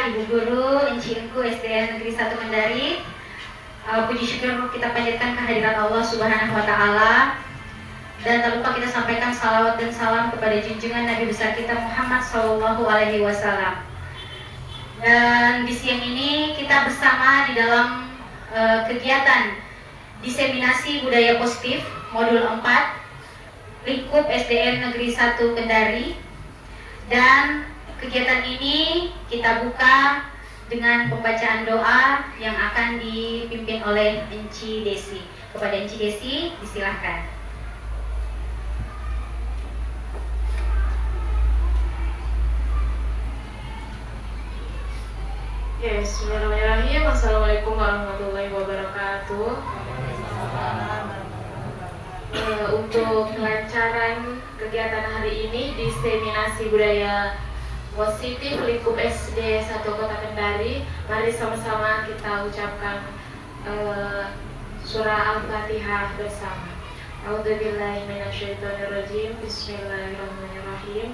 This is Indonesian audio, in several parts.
Ibu Guru, Encingku SDN Negeri 1 Kendari. Puji syukur kita panjatkan kehadiran Allah Subhanahu wa Ta'ala. Dan tak lupa kita sampaikan salawat dan salam kepada junjungan Nabi besar kita Muhammad Sallallahu Alaihi Wasallam. Dan di siang ini kita bersama di dalam kegiatan diseminasi budaya positif modul 4 lingkup SDN Negeri 1 Kendari. Dan kegiatan ini kita buka dengan pembacaan doa yang akan dipimpin oleh Enci Desi. Kepada Enci Desi, disilahkan. Bismillahirrahmanirrahim. Assalamualaikum warahmatullahi wabarakatuh. Untuk kelancaran kegiatan hari ini, diseminasi budaya positif lingkup SD 1 Kota Kendari, mari sama-sama kita ucapkan surah Al-Fatihah bersama. A'udzubillahi minasyaitonirrajim. Bismillahirrahmanirrahim.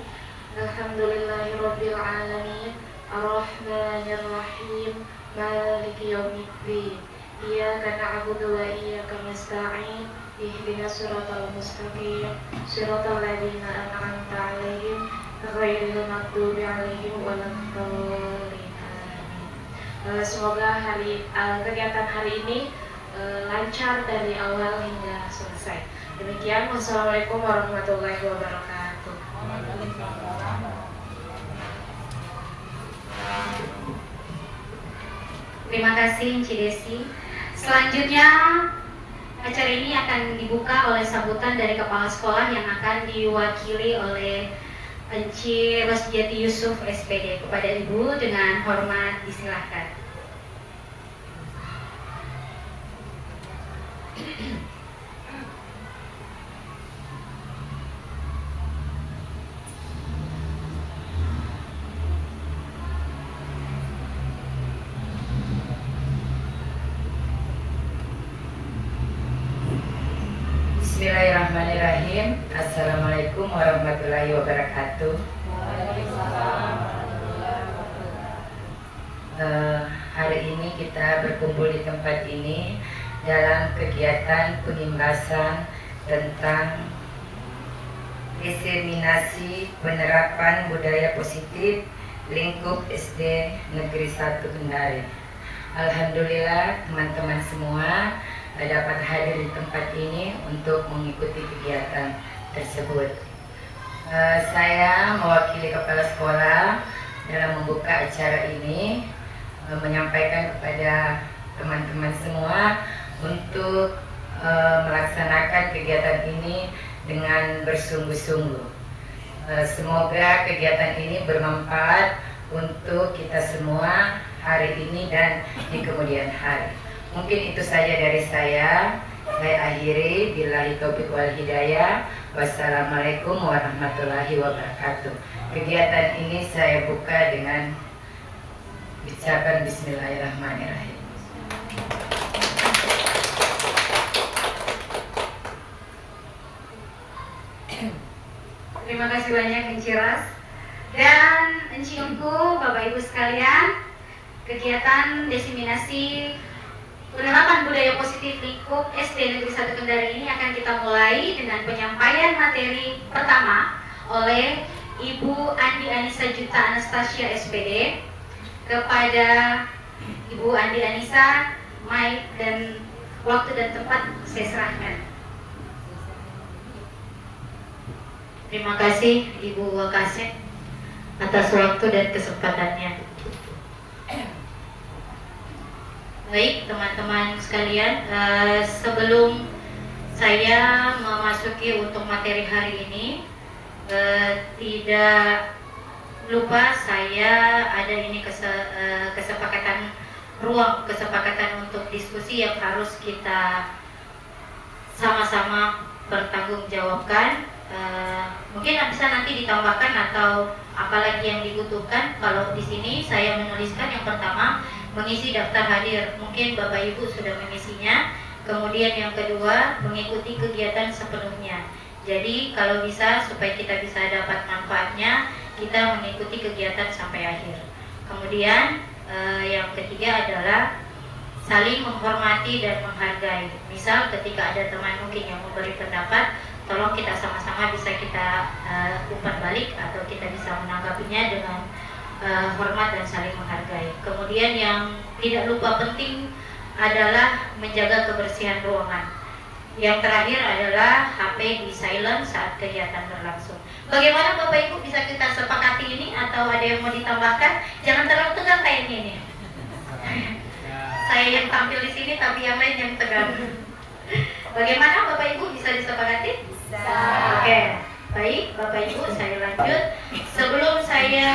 Alhamdulillahirabbil alamin. Ar-Rahmanir-Rahim. Maliki yaumiddin. Iyyaka na'budu wa iyyaka nasta'in. Ihdinas siratal mustaqim. Siratal ladzina an'amta 'alaihim ghairil maghdubi 'alaihim waladdallin. Semoga kegiatan hari ini lancar dari awal hingga selesai. Demikian, wassalamualaikum warahmatullahi wabarakatuh. Terima kasih Enci Desi. Selanjutnya acara ini akan dibuka oleh sambutan dari kepala sekolah yang akan diwakili oleh Enci Rosdiati Yusuf SPD. Kepada Ibu dengan hormat disilahkan. Bismillahirrahmanirrahim. Assalamualaikum warahmatullahi wabarakatuh. Hari ini kita berkumpul di tempat ini dalam kegiatan pengimbasan tentang diseminasi penerapan budaya positif lingkup SD Negeri 1 Kendari. Alhamdulillah teman-teman semua dapat hadir di tempat ini untuk mengikuti kegiatan tersebut. Saya mewakili kepala sekolah dalam membuka acara ini, menyampaikan kepada teman-teman semua untuk melaksanakan kegiatan ini dengan bersungguh-sungguh. Semoga kegiatan ini bermanfaat untuk kita semua hari ini dan di kemudian hari. Mungkin itu saja dari saya. Saya akhiri, billahi taufiq wal hidayah. Wassalamualaikum warahmatullahi wabarakatuh. Kegiatan ini saya buka dengan ucapan bismillahirrahmanirrahim. Terima kasih banyak Enci Ras dan Enci Ungku, Bapak Ibu sekalian. Kegiatan diseminasi penerapan budaya positif lingkup SD Negeri 1 Kendari ini akan kita mulai dengan penyampaian materi pertama oleh Ibu Andi Anissa Juta Anastasia SPD. Kepada Ibu Andi Anissa, mic dan waktu dan tempat saya serahkan. Terima kasih Ibu Wakasek atas waktu dan kesempatannya. Baik teman-teman sekalian, sebelum saya memasuki untuk materi hari ini, tidak lupa saya ada ini kesepakatan untuk diskusi yang harus kita sama-sama bertanggungjawabkan. Mungkin bisa nanti ditambahkan atau apalagi yang dibutuhkan. Kalau di sini saya menuliskan yang pertama mengisi daftar hadir, mungkin Bapak Ibu sudah mengisinya. Kemudian yang kedua, mengikuti kegiatan sepenuhnya. Jadi kalau bisa supaya kita bisa dapat manfaatnya, kita mengikuti kegiatan sampai akhir. Kemudian yang ketiga adalah saling menghormati dan menghargai. Misal ketika ada teman mungkin yang memberi pendapat, tolong kita sama-sama bisa kita umpan balik atau kita bisa menanggapinya dengan hormat dan saling menghargai. Kemudian yang tidak lupa penting adalah menjaga kebersihan ruangan. Yang terakhir adalah HP di silent saat kegiatan berlangsung. Bagaimana Bapak Ibu bisa kita sepakati ini atau ada yang mau ditambahkan? Jangan terlalu tegang kayaknya ini. Saya yang tampil di sini tapi yang lain yang tegang. Bagaimana Bapak Ibu bisa disepakati? Bisa. Oke. Baik, Bapak Ibu, saya lanjut. Sebelum saya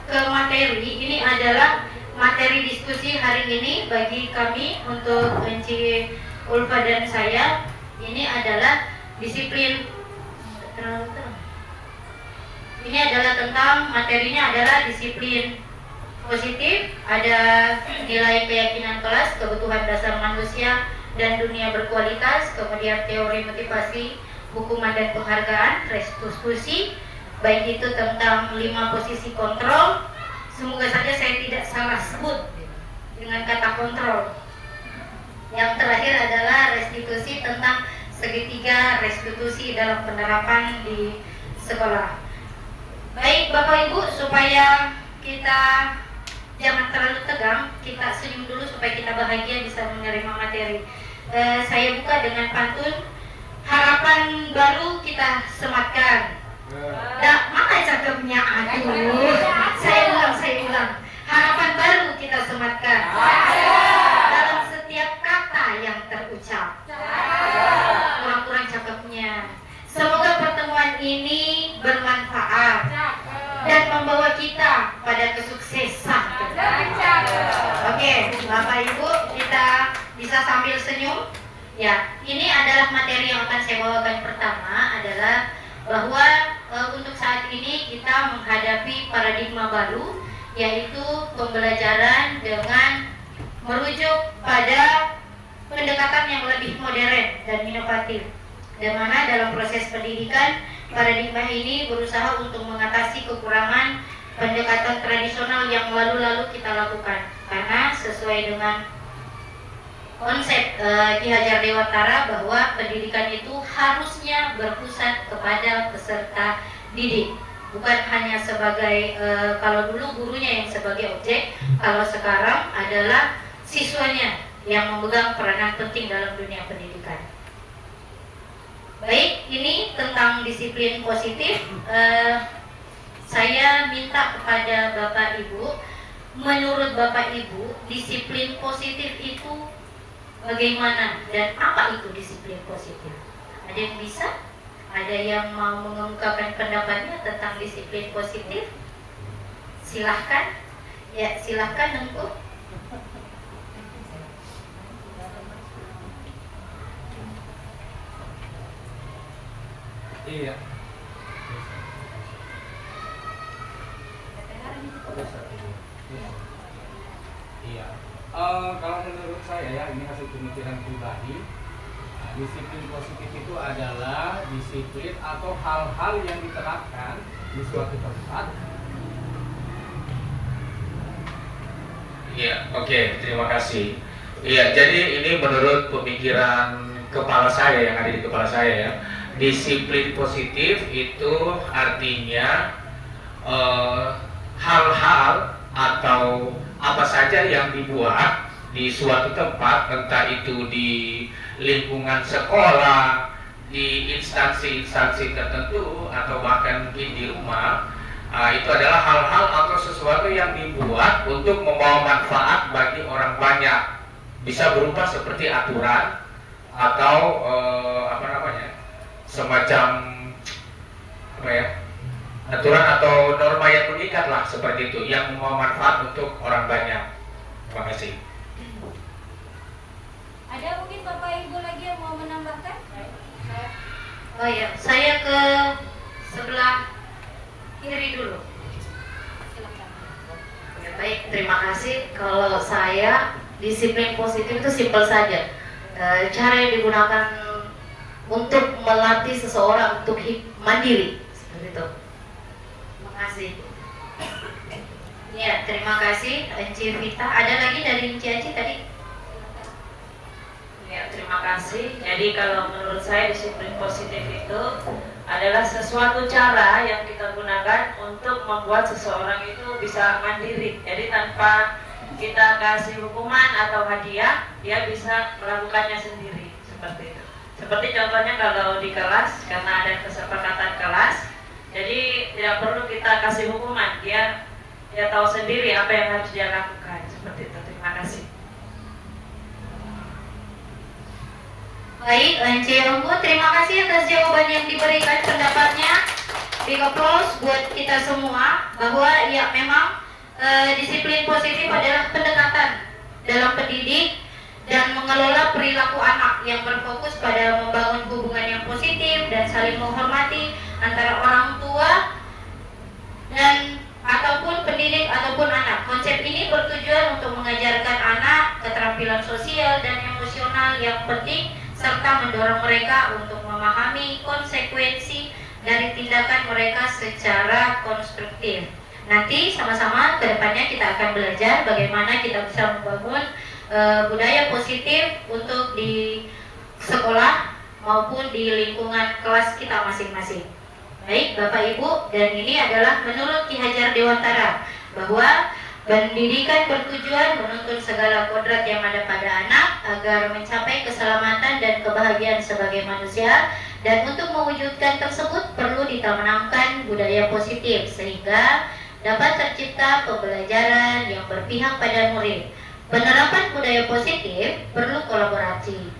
ke materi, ini adalah materi diskusi hari ini bagi kami untuk Enci Ulfa dan saya. Ini adalah disiplin. Ini adalah tentang materinya adalah disiplin positif, ada nilai keyakinan kelas, kebutuhan dasar manusia dan dunia berkualitas, kemudian teori motivasi, hukuman dan penghargaan, restitusi, baik itu tentang 5 posisi kontrol. Semoga saja saya tidak salah sebut dengan kata kontrol. Yang terakhir adalah restitusi, tentang segitiga restitusi dalam penerapan di sekolah. Baik Bapak Ibu, supaya kita jangan terlalu tegang, kita senyum dulu supaya kita bahagia bisa menerima materi. Saya buka dengan pantun. Harapan baru kita sematkan. Mana cakepnya? Aduh, saya ulang. Harapan baru kita sematkan dalam setiap kata yang terucap. Kurang-kurang cakepnya. Semoga pertemuan ini bermanfaat dan membawa kita pada kesuksesan. Oke, Bapak Ibu, kita bisa sambil senyum. Ya, ini adalah materi yang akan saya bawakan. Pertama adalah bahwa untuk saat ini kita menghadapi paradigma baru, yaitu pembelajaran dengan merujuk pada pendekatan yang lebih modern dan inovatif. Di mana dalam proses pendidikan, paradigma ini berusaha untuk mengatasi kekurangan pendekatan tradisional yang lalu-lalu kita lakukan. Karena sesuai dengan konsep Ki Hajar Dewantara bahwa pendidikan itu harusnya berpusat kepada peserta didik, bukan hanya sebagai kalau dulu gurunya yang sebagai objek, kalau sekarang adalah siswanya yang memegang peranan penting dalam dunia pendidikan. Baik, ini tentang disiplin positif. Saya minta kepada Bapak Ibu, menurut Bapak Ibu, disiplin positif itu bagaimana dan apa itu disiplin positif? Ada yang bisa? Ada yang mau mengungkapkan pendapatnya tentang disiplin positif? Silahkan. Ya, silahkan Nengku. Iya. Iya. Kalau menurut saya ya, ini hasil pemikiran pribadi. Disiplin positif itu adalah disiplin atau hal-hal yang diterapkan di suatu tempat. Iya, oke, terima kasih. Iya, jadi ini menurut pemikiran kepala saya yang ada di kepala saya ya. Disiplin positif itu artinya hal-hal atau apa saja yang dibuat di suatu tempat, entah itu di lingkungan sekolah, di instansi-instansi tertentu, atau bahkan mungkin di rumah, itu adalah hal-hal atau sesuatu yang dibuat untuk membawa manfaat bagi orang banyak. Bisa berupa seperti aturan atau semacam aturan atau norma yang mengikat lah, seperti itu, yang membawa manfaat untuk orang banyak. Terima kasih. Ada mungkin Bapak Ibu lagi yang mau menambahkan? Oh ya, saya ke sebelah kiri dulu. Silakan. Ya, baik, terima kasih. Kalau saya, disiplin positif itu simpel saja. Cara yang digunakan untuk melatih seseorang untuk mandiri, seperti itu. Terima kasih. Ya, terima kasih Enci Vita. Ada lagi dari Enci Aci tadi? Ya, terima kasih. Jadi kalau menurut saya disiplin positif itu adalah sesuatu cara yang kita gunakan untuk membuat seseorang itu bisa mandiri. Jadi tanpa kita kasih hukuman atau hadiah, dia bisa melakukannya sendiri, seperti itu. Seperti contohnya kalau di kelas, karena ada kesepakatan kelas, jadi tidak perlu kita kasih hukuman, dia tahu sendiri apa yang harus dia lakukan, seperti itu. Terima kasih. Baik, Enci Ombu, terima kasih atas jawaban yang diberikan, pendapatnya. Big applause buat kita semua bahwa ya memang disiplin positif adalah pendekatan dalam pendidik dan mengelola perilaku anak yang berfokus pada membangun hubungan yang positif dan saling menghormati antara orang tua dan ataupun pendidik ataupun anak. Konsep ini bertujuan untuk mengajarkan anak keterampilan sosial dan emosional yang penting serta mendorong mereka untuk memahami konsekuensi dari tindakan mereka secara konstruktif. Nanti sama-sama ke depannya kita akan belajar bagaimana kita bisa membangun budaya positif untuk di sekolah maupun di lingkungan kelas kita masing-masing. Baik Bapak Ibu, dan ini adalah menurut Ki Hajar Dewantara bahwa pendidikan bertujuan menuntun segala kodrat yang ada pada anak agar mencapai keselamatan dan kebahagiaan sebagai manusia, dan untuk mewujudkan tersebut perlu ditanamkan budaya positif sehingga dapat tercipta pembelajaran yang berpihak pada murid. Penerapan budaya positif perlu kolaborasi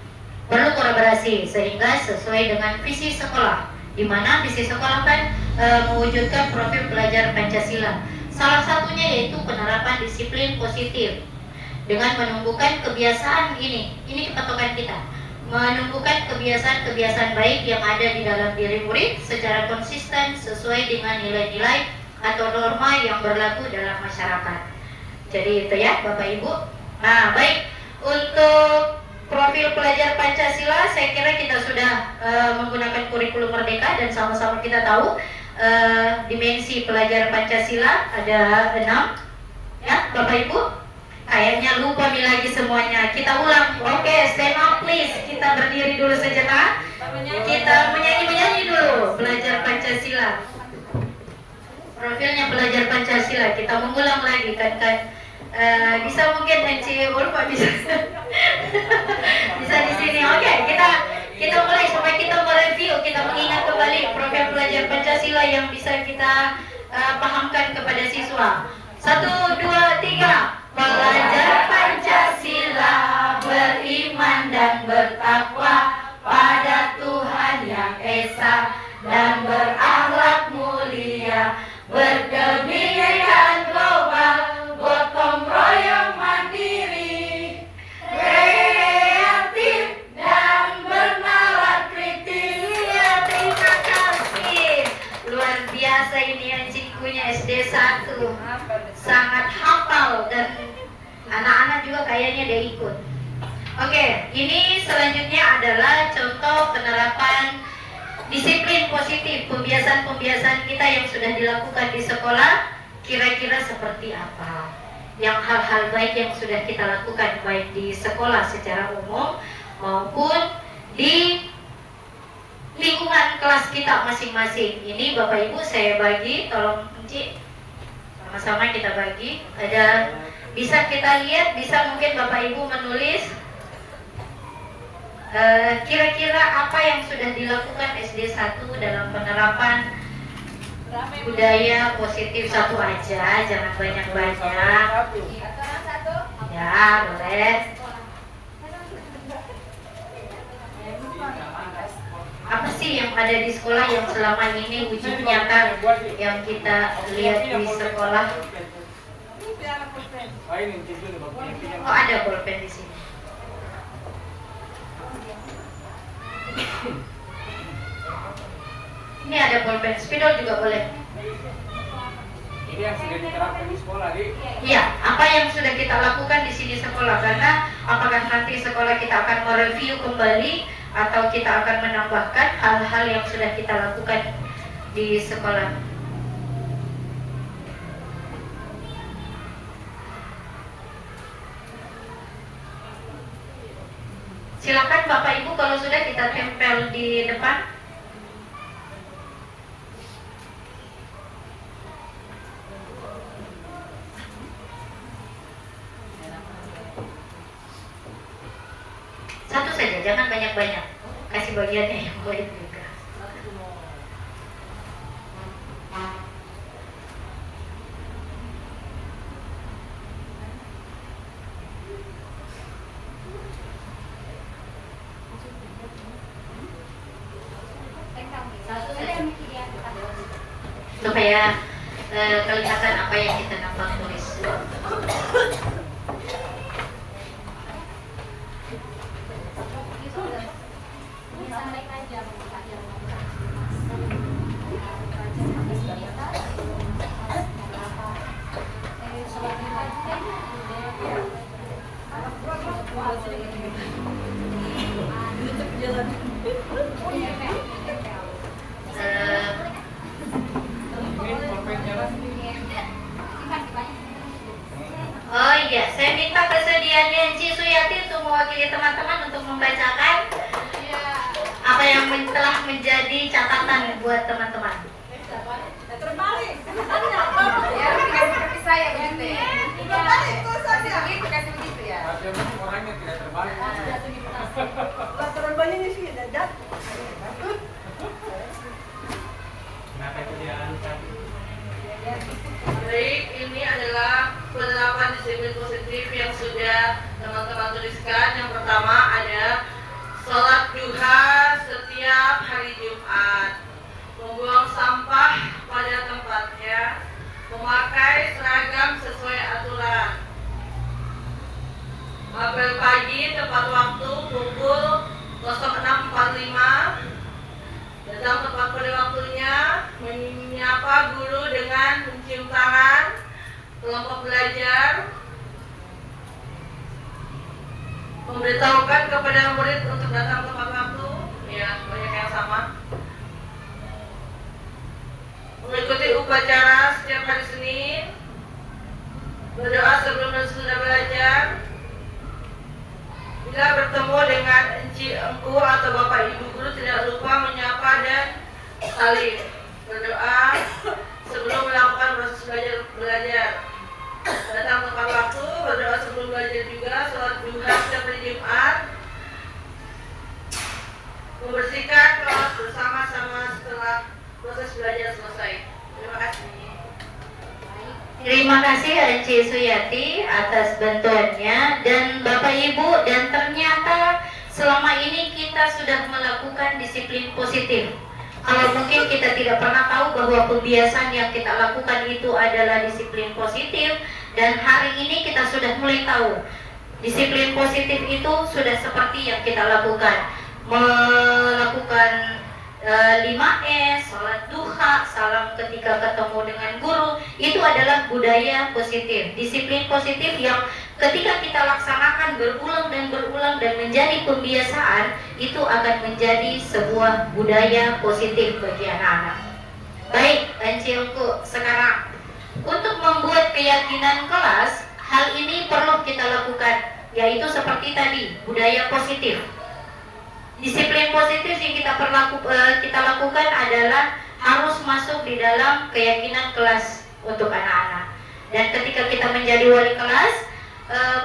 sehingga sesuai dengan visi sekolah, di mana visi sekolah kan mewujudkan profil pelajar Pancasila. Salah satunya yaitu penerapan disiplin positif dengan menumbuhkan kebiasaan ini kepatokan kita, menumbuhkan kebiasaan-kebiasaan baik yang ada di dalam diri murid secara konsisten sesuai dengan nilai-nilai atau norma yang berlaku dalam masyarakat. Jadi itu ya Bapak Ibu. Nah baik, untuk profil pelajar Pancasila saya kira kita sudah menggunakan kurikulum Merdeka dan sama-sama kita tahu dimensi pelajar Pancasila ada 6 ya Bapak Ibu. Kayaknya lupa lagi semuanya. Kita ulang. Oke, stand up please. Kita berdiri dulu sejenak. Kita menyanyi dulu pelajar Pancasila. Profilnya pelajar Pancasila. Kita mengulang lagi kan. Bisa mungkin Enci Ulfa bisa. Bisa di sini. Oke, kita mulai supaya kita mereview, kita mengingat kembali profil pelajar Pancasila yang bisa kita pahamkan kepada siswa. 1, 2, 3. Pelajar Pancasila beriman dan bertakwa pada Tuhan Yang Esa dan berakhlak mulia, berkebinekaan global, gotong royong mandiri, kreatif dan bernalar kritis. Ya, terima kasih. Luar biasa ini yang cikunya SD 1. Sangat hafal dan anak-anak juga kayaknya dia ikut. Oke, ini selanjutnya adalah contoh penerapan disiplin positif, pembiasaan-pembiasaan kita yang sudah dilakukan di sekolah. Kira-kira seperti apa? Yang hal-hal baik yang sudah kita lakukan baik di sekolah secara umum maupun di lingkungan kelas kita masing-masing. Ini Bapak Ibu saya bagi, tolong Enci sama-sama kita bagi. Ada bisa kita lihat, bisa mungkin Bapak Ibu menulis kira-kira apa yang sudah dilakukan SD 1 dalam penerapan budaya positif. 1 aja, jangan banyak-banyak. Ya, boleh. Apa sih yang ada di sekolah yang selama ini wujud nyata yang kita lihat di sekolah? Oh, ada bolpen di sini. Ini ada bolpen, spidol juga boleh. Ini yang sudah diterapkan di sekolah, Di. Iya, apa yang sudah kita lakukan di sini sekolah, karena apakah nanti sekolah kita akan mereview kembali atau kita akan menambahkan hal-hal yang sudah kita lakukan di sekolah. Silakan Bapak Ibu, kalau sudah kita tempel di depan. Satu saja, jangan banyak-banyak. Kasih bagiannya yang baik juga. Supaya kelihatan apa yang kita nampak tulis. Oh iya, saya minta kesediaannya Ci Suyati untuk mewakili teman-teman untuk membacakan apa yang telah menjadi catatan buat teman-teman. Terbalik. Ya, seperti saya begitu ya. Terbalik tuh saja. Kasih begitu ya. Orangnya tidak terbalik. Terbalik ini sih dadak. Kenapa itu diangkat? Baik, ini adalah penerapan disiplin positif yang sudah teman-teman tuliskan. Yang pertama ada sholat duha setiap hari Jumat, membuang sampah pada tempatnya, memakai seragam sesuai aturan, apel pagi tepat waktu pukul 06.45, datang tepat pada waktunya, menyapa guru dengan mencium tangan, kelompok belajar, memberitahukan kepada murid untuk datang tepat waktu, ya banyak yang sama, mengikuti upacara setiap hari Senin, berdoa sebelum dan sesudah belajar, bila bertemu dengan enci engku atau bapak ibu guru tidak lupa menyapa dan salim, berdoa sebelum melakukan proses belajar, datang tepat waktu, berdoa sebelum belajar juga, sholat duha setiap hari Jumat, membersihkan kelas bersama-sama setelah proses belajar selesai. Terima kasih. Terima kasih Enci Suyati atas bantuannya dan Bapak Ibu, dan ternyata selama ini kita sudah melakukan disiplin positif. Kalau mungkin kita tidak pernah tahu bahwa kebiasaan yang kita lakukan itu adalah disiplin positif, dan hari ini kita sudah mulai tahu disiplin positif itu sudah seperti yang kita lakukan, melakukan 5S, sholat duha, salam ketika ketemu dengan guru, itu adalah budaya positif, disiplin positif yang ketika kita laksanakan berulang dan menjadi pembiasaan, itu akan menjadi sebuah budaya positif bagi anak-anak. Baik, Encilku, sekarang untuk membuat keyakinan kelas, hal ini perlu kita lakukan, yaitu seperti tadi, budaya positif. Disiplin positif yang kita lakukan adalah harus masuk di dalam keyakinan kelas untuk anak-anak. Dan ketika kita menjadi wali kelas,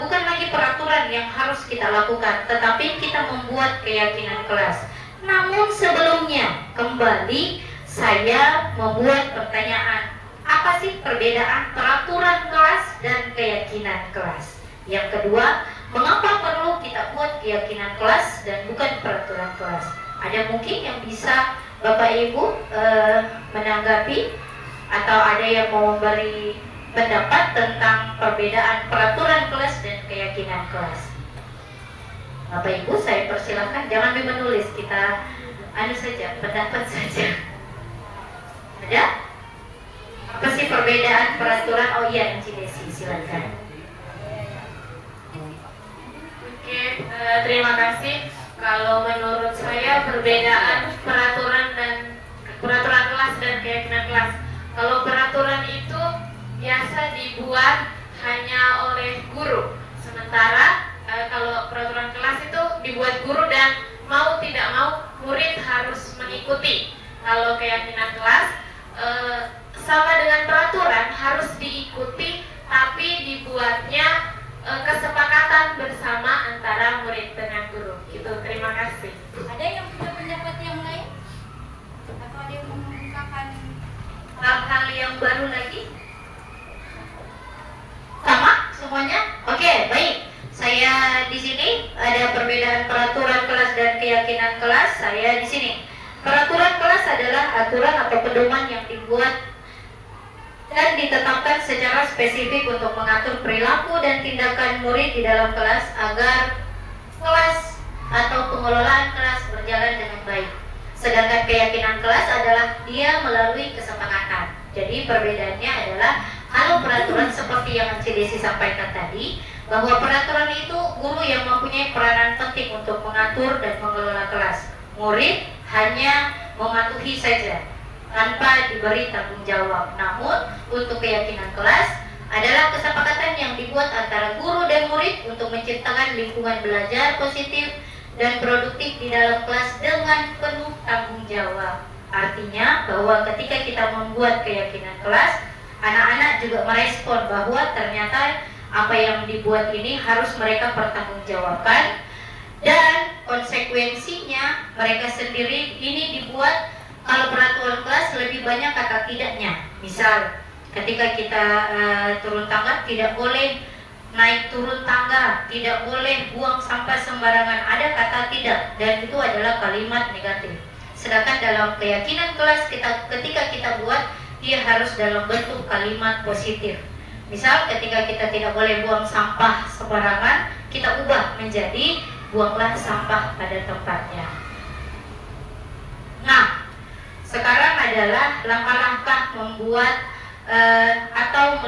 bukan lagi peraturan yang harus kita lakukan, tetapi kita membuat keyakinan kelas. Namun sebelumnya, kembali saya membuat pertanyaan, apa sih perbedaan peraturan kelas dan keyakinan kelas? Yang kedua, mengapa perlu kita buat keyakinan kelas dan bukan peraturan kelas? Ada mungkin yang bisa Bapak Ibu menanggapi, atau ada yang mau memberi pendapat tentang perbedaan peraturan kelas dan keyakinan kelas? Bapak Ibu, saya persilahkan, jangan menulis, kita saja, pendapat saja. Ada? Apa sih perbedaan peraturan? Oh iya, Encik Desi, silakan. Oke, terima kasih. Kalau menurut saya perbedaan peraturan kelas dan keyakinan kelas. Kalau peraturan itu biasa dibuat hanya oleh guru, sementara kalau peraturan kelas itu dibuat dibuat guru dan mau tidak mau murid harus mengikuti. Kalau keyakinan kelas sama dengan peraturan harus diikuti, tapi dibuatnya kesepakatan bersama antara murid dengan guru. Gitu. Terima kasih. Ada yang punya pendapat yang lain? Atau ada yang mengungkapkan Hal-hal yang baru lagi? Sama semuanya? Oke, baik. Saya di sini ada perbedaan peraturan kelas dan keyakinan kelas. Saya di sini. Peraturan kelas adalah aturan atau pedoman yang dibuat dan ditetapkan secara spesifik untuk mengatur perilaku dan tindakan murid di dalam kelas agar kelas atau pengelolaan kelas berjalan dengan baik. Sedangkan keyakinan kelas adalah dia melalui kesepakatan. Jadi perbedaannya adalah kalau peraturan seperti yang Encik Desi sampaikan tadi, bahwa peraturan itu guru yang mempunyai peranan penting untuk mengatur dan mengelola kelas. Murid hanya mematuhi saja tanpa diberi tanggung jawab. Namun untuk keyakinan kelas adalah kesepakatan yang dibuat antara guru dan murid untuk menciptakan lingkungan belajar positif dan produktif di dalam kelas dengan penuh tanggung jawab. Artinya bahwa ketika kita membuat keyakinan kelas, anak-anak juga merespon bahwa ternyata apa yang dibuat ini harus mereka pertanggungjawabkan, dan konsekuensinya mereka sendiri ini dibuat. Kalau peraturan kelas lebih banyak kata tidaknya. Misal ketika kita turun tangga tidak boleh naik turun tangga, tidak boleh buang sampah sembarangan, ada kata tidak, dan itu adalah kalimat negatif. Sedangkan dalam keyakinan kelas ketika kita buat, dia harus dalam bentuk kalimat positif. Misal ketika kita tidak boleh buang sampah sembarangan, kita ubah menjadi buanglah sampah pada tempatnya. Nah, sekarang adalah langkah-langkah membuat atau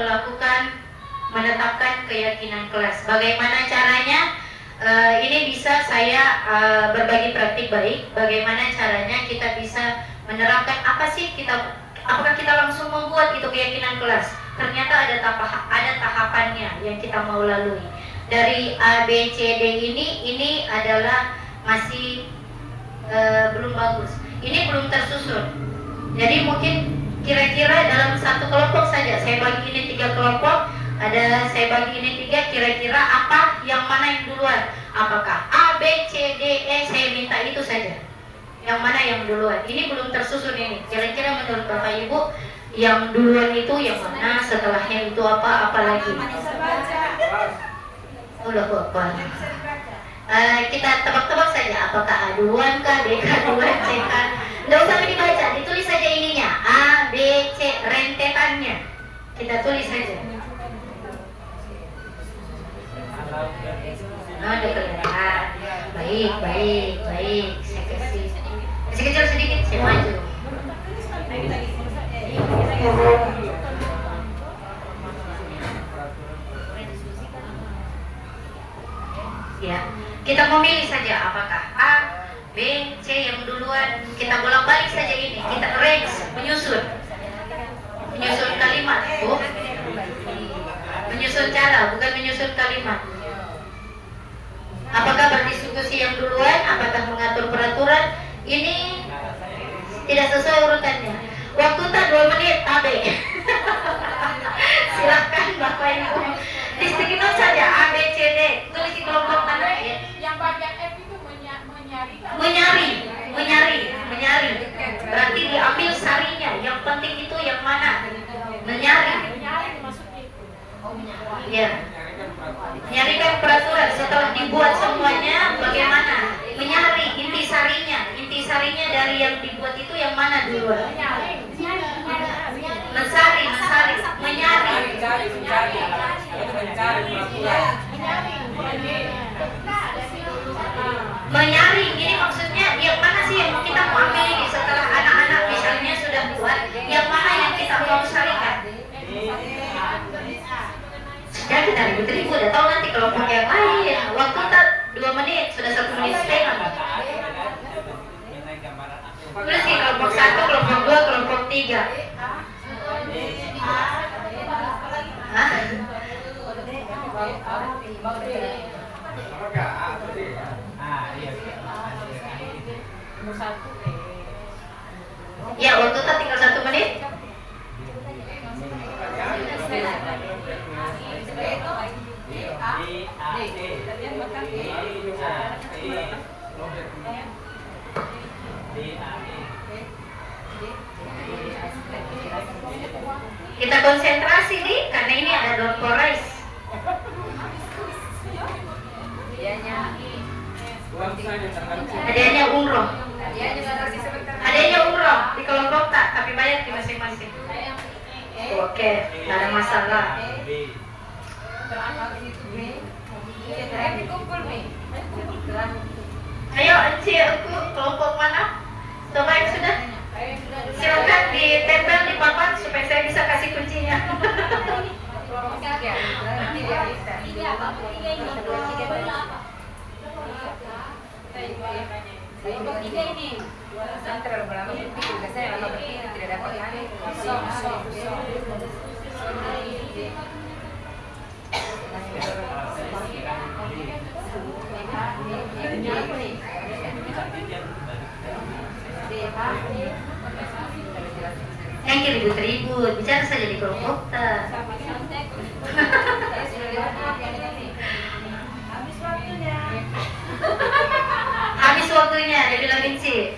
menetapkan keyakinan kelas. Bagaimana caranya? Ini bisa saya berbagi praktik baik. Bagaimana caranya kita bisa menerapkan apakah kita langsung membuat itu keyakinan kelas? Ternyata ada tahapannya yang kita mau lalui. Dari A, B, C, D ini adalah masih belum bagus. Ini belum tersusun. Jadi mungkin kira-kira dalam satu kelompok saja saya bagi ini 3 kelompok, saya bagi ini 3, kira-kira apa yang mana yang duluan? Apakah A, B, C, D, E? Saya minta itu saja. Yang mana yang duluan? Ini belum tersusun ini. Kira-kira menurut Bapak Ibu yang duluan itu yang mana? Setelahnya itu apa? Apalagi? Allahu Akbar. Kita tebak-tebak saja. Apakah A duluan kah, B kah duluan, C kah? Nggak usah dibaca, ditulis saja ininya. A, B, C, rentetannya. Kita tulis saja. Oh, udah kelihatan. Baik. Saya kasih kecil sedikit, saya maju. Ya, kita memilih saja apakah A, B, C yang duluan. Kita bolak-balik saja ini. Kita arrange, menyusun kalimat. Menyusun cara, bukan menyusun kalimat. Apakah berdiskusi yang duluan? Apakah mengatur peraturan? Ini tidak sesuai urutannya. Waktu tak 2 menit, AB. Silahkan Bapak Ibu. Distribusi saja A, B, C, D. Tulis di kelompok mana ya? Yang bagian F itu Menyari. Berarti diambil sarinya. Yang penting itu yang mana? Menyari maksudnya itu. Ya. Menyarikan peraturan setelah dibuat semuanya, bagaimana? Menyari intisarinya dari yang dibuat itu yang mana duluan? Mencari. Menyaring, ini maksudnya yang mana sih yang kita mau ambil ini setelah anak-anak misalnya sudah buat, yang mana yang kita mau saringkan? Sudah kita ribut-ribut, udah tahu nanti kelompok yang lain. Waktu tak 2 menit, sudah 1 menit setengah. Terus sih kelompok 1, kelompok 2, kelompok 3. Apakah A atau D? Iya. Nomor 1. Ya, waktu kita tinggal 1 menit. Kita konsentrasi nih, karena ini ada don't rise. Hadiahnya umroh. Hadiahnya umroh di kelompok tak, tapi bayar di masing-masing. Oke, nggak ada masalah. Ayo, Enci, aku kelompok mana? Coba yang sudah. Silakan ditempel di papan supaya saya bisa kasih kuncinya. Saya terlalu lama berpikir, saya lama berpikir tidak dapat lagi. Yang ribut-ribut, bicara saja di kelompok tak. Habis waktunya, dia bilang Inci.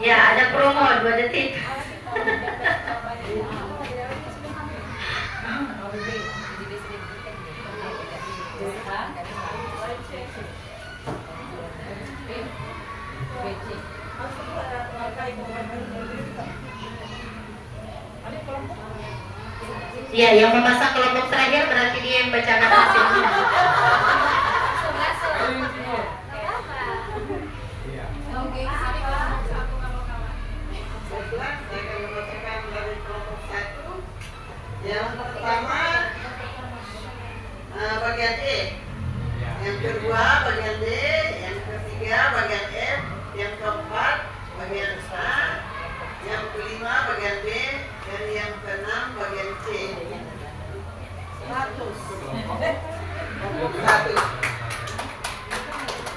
Ya, ada promo 2 detik. Ya, yang memasang kelompok terakhir berarti dia yang bacakan hasilnya. Yang pertama bagian E, yang kedua bagian D, yang ketiga bagian F, yang keempat bagian A, yang kelima bagian B, dan yang keenam bagian C. 100.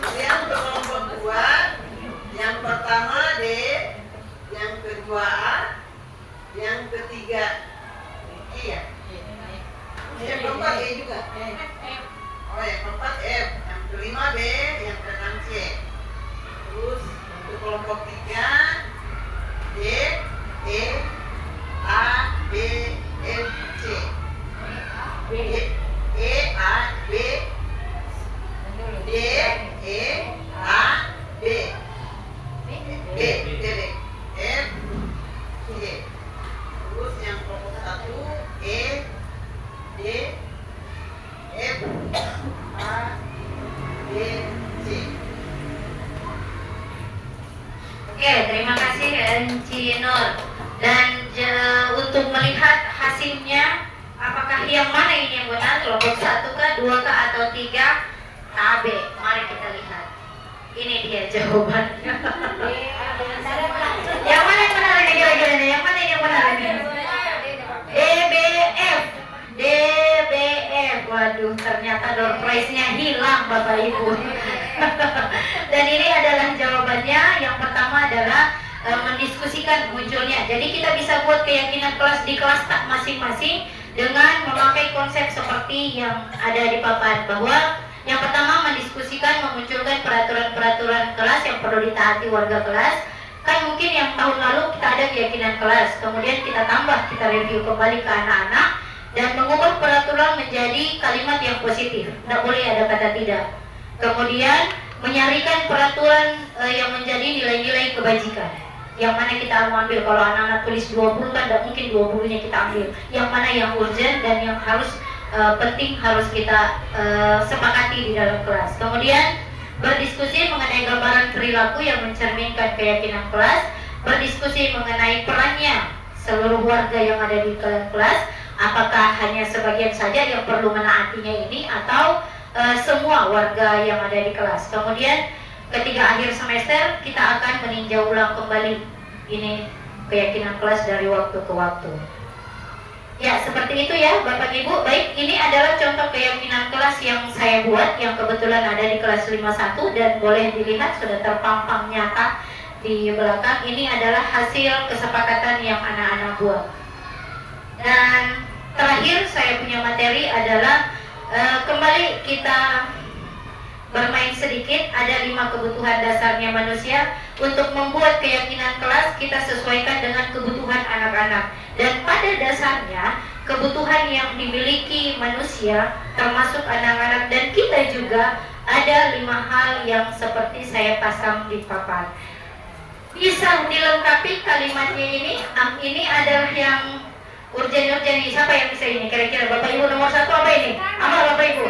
Kemudian untuk kelompok 2, yang pertama D, yang kedua A, yang ketiga E ya. Yang keempat E juga. Oh, yang keempat F, yang kelima B, yang keenam C. Terus untuk kelompok 3 D, E, A, B, F, C. E, A, B, D, E, A, B, B, F, C. Terus yang kelompok 1 E, D, F, A, B, C. Oke, terima kasih Enci Nur. Dan untuk melihat hasilnya, apakah yang mana ini yang benar, kelompok 1 kah, 2 kah, atau 3? AB. Mari kita lihat. Ini dia jawabannya. Yang mana yang benar ini kira-kira? Yang mana yang benar ini? DBF. DBF. Waduh, ternyata door prize-nya hilang Bapak Ibu. Dan ini adalah jawabannya. Yang pertama adalah mendiskusikan munculnya. Jadi kita bisa buat keyakinan kelas di kelas tak masing-masing dengan memakai konsep seperti yang ada di papan, bahwa yang pertama mendiskusikan, memunculkan peraturan-peraturan kelas yang perlu ditaati warga kelas. Kan mungkin yang tahun lalu kita ada keyakinan kelas, kemudian kita tambah, kita review kembali ke anak-anak dan mengubah peraturan menjadi kalimat yang positif. Tidak boleh ada kata tidak. Kemudian menyarikan peraturan yang menjadi nilai-nilai kebajikan. Yang mana kita mau ambil, kalau anak-anak tulis 20 kan tidak mungkin 20-nya kita ambil. Yang mana yang urgent dan yang harus penting harus kita sepakati di dalam kelas. Kemudian berdiskusi mengenai gambaran perilaku yang mencerminkan keyakinan kelas, berdiskusi mengenai perannya seluruh warga yang ada di kelas, apakah hanya sebagian saja yang perlu menaatinya ini atau semua warga yang ada di kelas. Kemudian ketika akhir semester kita akan meninjau ulang kembali ini keyakinan kelas dari waktu ke waktu. Ya, seperti itu ya Bapak Ibu. Baik, ini adalah contoh keyakinan kelas yang saya buat, yang kebetulan ada di kelas 51 dan boleh dilihat sudah terpampang nyata di belakang. Ini adalah hasil kesepakatan yang anak-anak buat. Dan terakhir saya punya materi adalah kembali kita bermain sedikit. Ada 5 kebutuhan dasarnya manusia. Untuk membuat keyakinan kelas kita sesuaikan dengan kebutuhan anak-anak. Dan pada dasarnya kebutuhan yang dimiliki manusia termasuk anak-anak dan kita juga ada 5 hal yang seperti saya pasang di papan. Bisa dilengkapi kalimatnya ini. Ini adalah yang urgen-urgen. Siapa yang bisa ini? Kira-kira Bapak Ibu nomor 1 apa ini? Apa Bapak Ibu?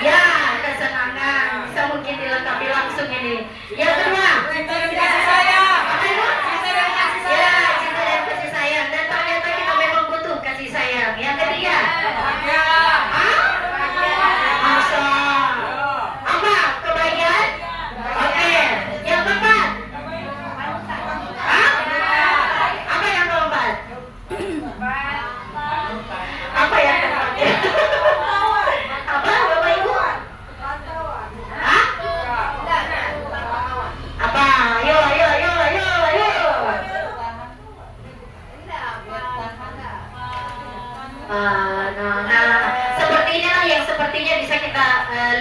Ya, kesenangan. Bisa mungkin dilengkapi langsung ini. Yang kedua, Cinta dan kasih sayang. apa itu? Cinta dan kasih Ya, sayang. cinta dan kasih sayang. Dan ternyata kita memang butuh kasih sayang. Yang ketiga, Bahagia. masa apa? Kebahagiaan? Oke. Yang keempat, apa yang keempat? Apa yang keempat? Apa Bapak Ibu? Hah? Apa? Ayo. Nah, seperti inilah yang sepertinya bisa kita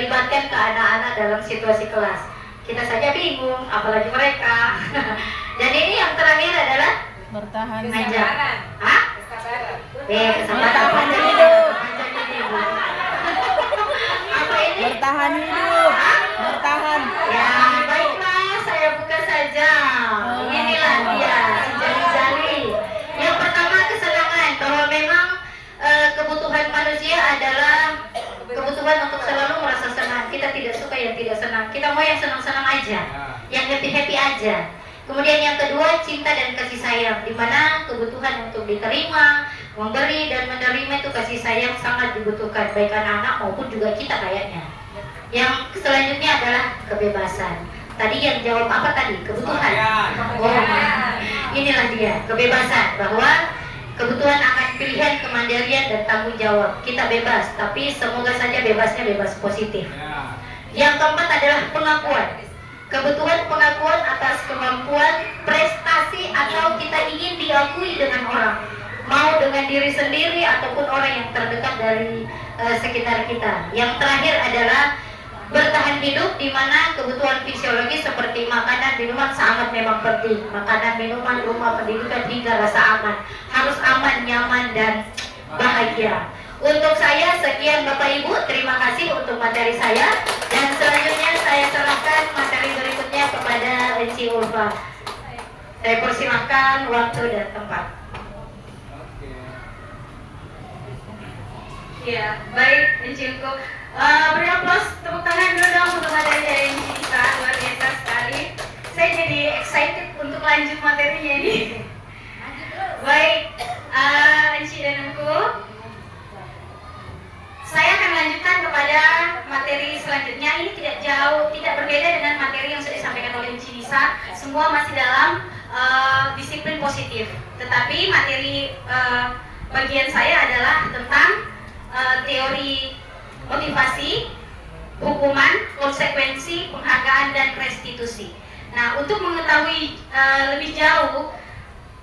libatkan ke anak-anak dalam situasi kelas. Kita saja bingung, apalagi mereka. Dan ini yang terakhir adalah Bertahan. ngajar. Hah? Kesabaran. Kesempatan panjang hidup. Panjang hidup. Apa ini? Bertahan hidup. Bertahan. Ya, baiklah, saya buka saja. Inilah dia, si jari-jari. Yang pertama kesenangan, bahwa memang kebutuhan manusia adalah kebutuhan untuk selalu merasa senang. Kita tidak suka yang tidak senang. Kita mau yang senang-senang aja, yang happy-happy aja. Kemudian yang kedua, cinta dan kasih sayang, di mana kebutuhan untuk diterima, memberi dan menerima itu kasih sayang sangat dibutuhkan, baik anak-anak maupun juga kita kayaknya. Yang selanjutnya adalah kebebasan. Tadi yang jawab apa tadi? Kebutuhan. Oh, inilah dia, kebebasan, bahwa kebutuhan akan pilihan, kemandirian dan tanggung jawab. Kita bebas, tapi semoga saja bebasnya bebas positif. Yang keempat adalah pengakuan. Kebutuhan pengakuan atas kemampuan, prestasi atau kita ingin diakui dengan orang, mau dengan diri sendiri ataupun orang yang terdekat dari sekitar kita. Yang terakhir adalah bertahan hidup, di mana kebutuhan fisiologis seperti makanan, minuman sangat memang penting. Makanan, minuman, rumah, pendidikan hingga rasa aman. Harus aman, nyaman dan bahagia. Untuk saya sekian Bapak Ibu, terima kasih untuk materi saya. Dan selanjutnya saya serahkan materi berikutnya kepada Enci Ulfa. Saya persilahkan waktu dan tempat. Ya, baik Enci Ulfa. Beri aplaus, tepuk tangan dulu dong untuk materi dari Enci Nisa, luar biasa sekali. Saya jadi excited untuk lanjut materinya ini. Baik, Enci dan Engku. Saya akan lanjutkan kepada materi selanjutnya. Ini tidak jauh, tidak berbeda dengan materi yang sudah disampaikan oleh Enci Nisa. Semua masih dalam disiplin positif. Tetapi materi bagian saya adalah tentang teori motivasi, hukuman, konsekuensi, penghargaan, dan restitusi. Nah, untuk mengetahui lebih jauh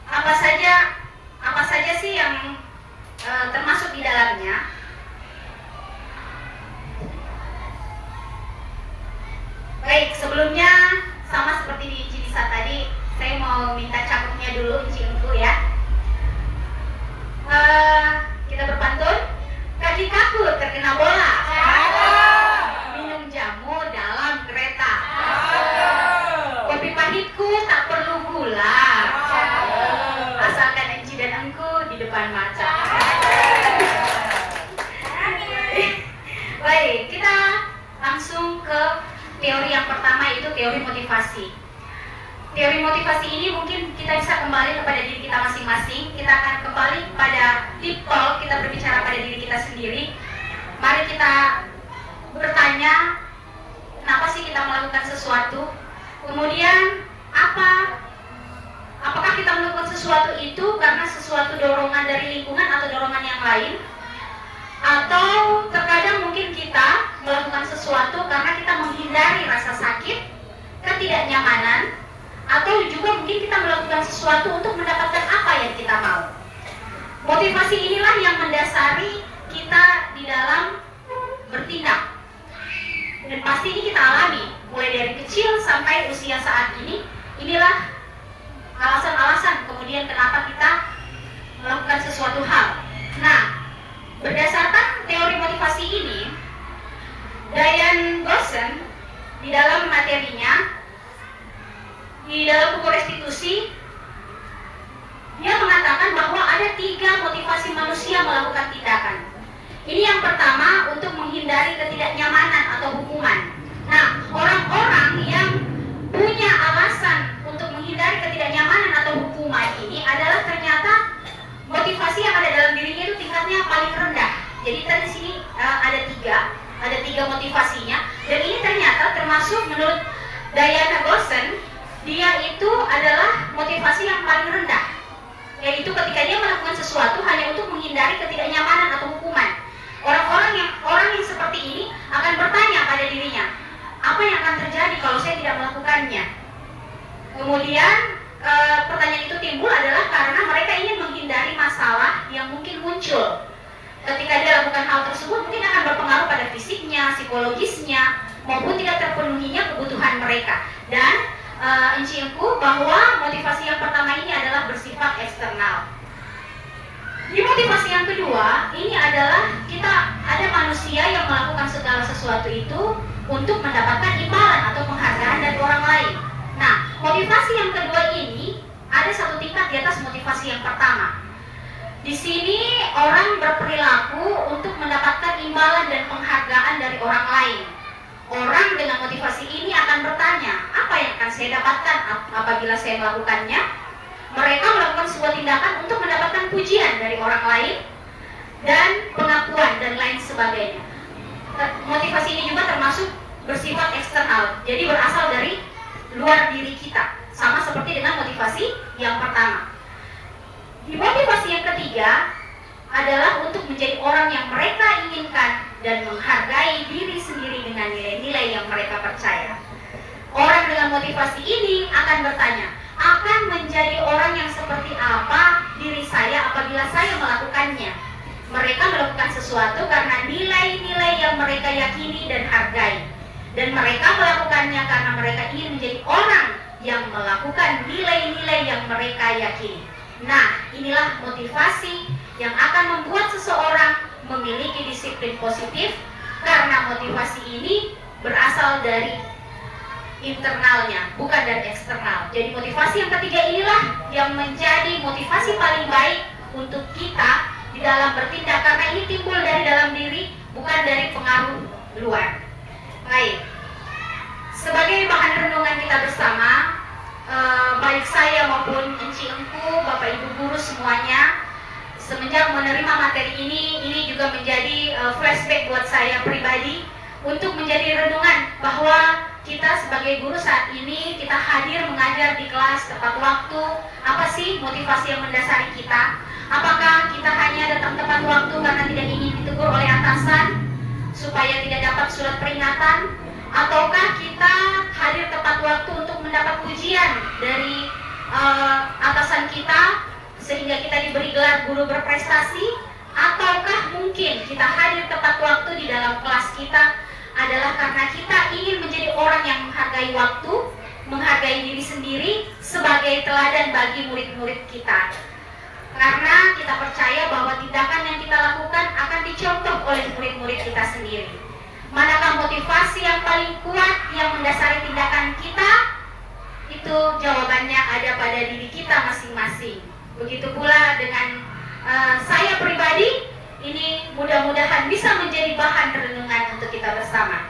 apa saja sih yang termasuk di dalamnya. Baik, sebelumnya sama seperti di Enci Nisa tadi, saya mau minta cakupnya dulu Enci Engku ya. Kita berpantun. Kaki kaku terkena bola. Minum jamu dalam kereta. Kopi pahitku tak perlu gula. Asalkan Enci dan Engku di depan mata. Baik, kita langsung ke teori yang pertama, yaitu teori motivasi. Teori motivasi ini mungkin kita bisa kembali kepada diri kita masing-masing. Kita akan kembali pada deep talk, kita berbicara pada diri kita sendiri. Mari kita bertanya, kenapa sih kita melakukan sesuatu? Kemudian apakah kita melakukan sesuatu itu karena sesuatu dorongan dari lingkungan atau dorongan yang lain, atau terkadang mungkin kita melakukan sesuatu karena kita menghindari rasa sakit, ketidaknyamanan, atau juga mungkin kita melakukan sesuatu untuk mendapatkan apa yang kita mau. Motivasi inilah yang mendasari kita di dalam bertindak. Dan pasti ini kita alami mulai dari kecil sampai usia saat ini. Inilah alasan-alasan kemudian kenapa kita melakukan sesuatu hal. Nah, berdasarkan teori motivasi ini, Diane Goshen di dalam materinya, di dalam buku Restitusi, dia mengatakan bahwa ada 3 motivasi manusia melakukan tindakan. Ini yang pertama, untuk menghindari ketidaknyamanan atau hukuman. Nah, orang-orang yang punya alasan untuk menghindari ketidaknyamanan atau hukuman ini adalah ternyata motivasi yang ada dalam dirinya itu tingkatnya paling rendah. Jadi tadi sini ada 3 motivasinya, dan ini ternyata termasuk menurut Diane Goshen, dia itu adalah motivasi yang paling rendah, yaitu ketika dia melakukan sesuatu hanya untuk menghindari ketidaknyamanan atau hukuman. Orang yang seperti ini akan bertanya pada dirinya, apa yang akan terjadi kalau saya tidak melakukannya? Kemudian pertanyaan itu timbul adalah karena mereka ingin menghindari masalah yang mungkin muncul. Ketika dia lakukan hal tersebut mungkin akan berpengaruh pada fisiknya, psikologisnya, maupun tidak terpenuhinya kebutuhan mereka. Dan incinku bahwa motivasi yang pertama ini adalah bersifat eksternal. Di motivasi yang kedua, ini adalah kita ada manusia yang melakukan segala sesuatu itu untuk mendapatkan imbalan atau penghargaan dari orang lain. Nah, motivasi yang kedua ini ada satu tingkat di atas motivasi yang pertama. Di sini orang berperilaku untuk mendapatkan imbalan dan penghargaan dari orang lain. Orang dengan motivasi ini akan bertanya, apa yang akan saya dapatkan apabila saya melakukannya? Mereka melakukan sebuah tindakan untuk mendapatkan pujian dari orang lain dan pengakuan dan lain sebagainya. Motivasi ini juga termasuk bersifat eksternal, jadi berasal dari luar diri kita, sama seperti dengan motivasi yang pertama. Di motivasi yang ketiga adalah untuk menjadi orang yang mereka inginkan dan menghargai diri sendiri dengan nilai-nilai yang mereka percaya. Orang dengan motivasi ini akan bertanya, akan menjadi orang yang seperti apa diri saya apabila saya melakukannya. Mereka melakukan sesuatu karena nilai-nilai yang mereka yakini dan hargai. Dan mereka melakukannya karena mereka ingin menjadi orang yang melakukan nilai-nilai yang mereka yakini. Nah, inilah motivasi yang akan membuat seseorang memiliki disiplin positif, karena motivasi ini berasal dari internalnya, bukan dari eksternal. Jadi motivasi yang ketiga inilah yang menjadi motivasi paling baik untuk kita di dalam bertindak, karena ini timbul dari dalam diri, bukan dari pengaruh luar. Baik, sebagai bahan renungan kita bersama, baik saya maupun engku, Bapak Ibu guru semuanya, semenjak menerima materi ini juga menjadi flashback buat saya pribadi untuk menjadi renungan bahwa kita sebagai guru saat ini kita hadir mengajar di kelas tepat waktu. Apa sih motivasi yang mendasari kita? Apakah kita hanya datang tepat waktu karena tidak ingin ditegur oleh atasan supaya tidak dapat surat peringatan? Ataukah kita hadir tepat waktu untuk mendapat pujian dari atasan kita sehingga kita diberi gelar guru berprestasi? Ataukah mungkin kita hadir tepat waktu di dalam kelas kita adalah karena kita ingin menjadi orang yang menghargai waktu, menghargai diri sendiri sebagai teladan bagi murid-murid kita. Karena kita percaya bahwa tindakan yang kita lakukan akan dicontoh oleh murid-murid kita sendiri. Manakah motivasi yang paling kuat yang mendasari tindakan kita? Itu jawabannya ada pada diri kita masing-masing. Begitu pula dengan saya pribadi, ini mudah-mudahan bisa menjadi bahan renungan untuk kita bersama.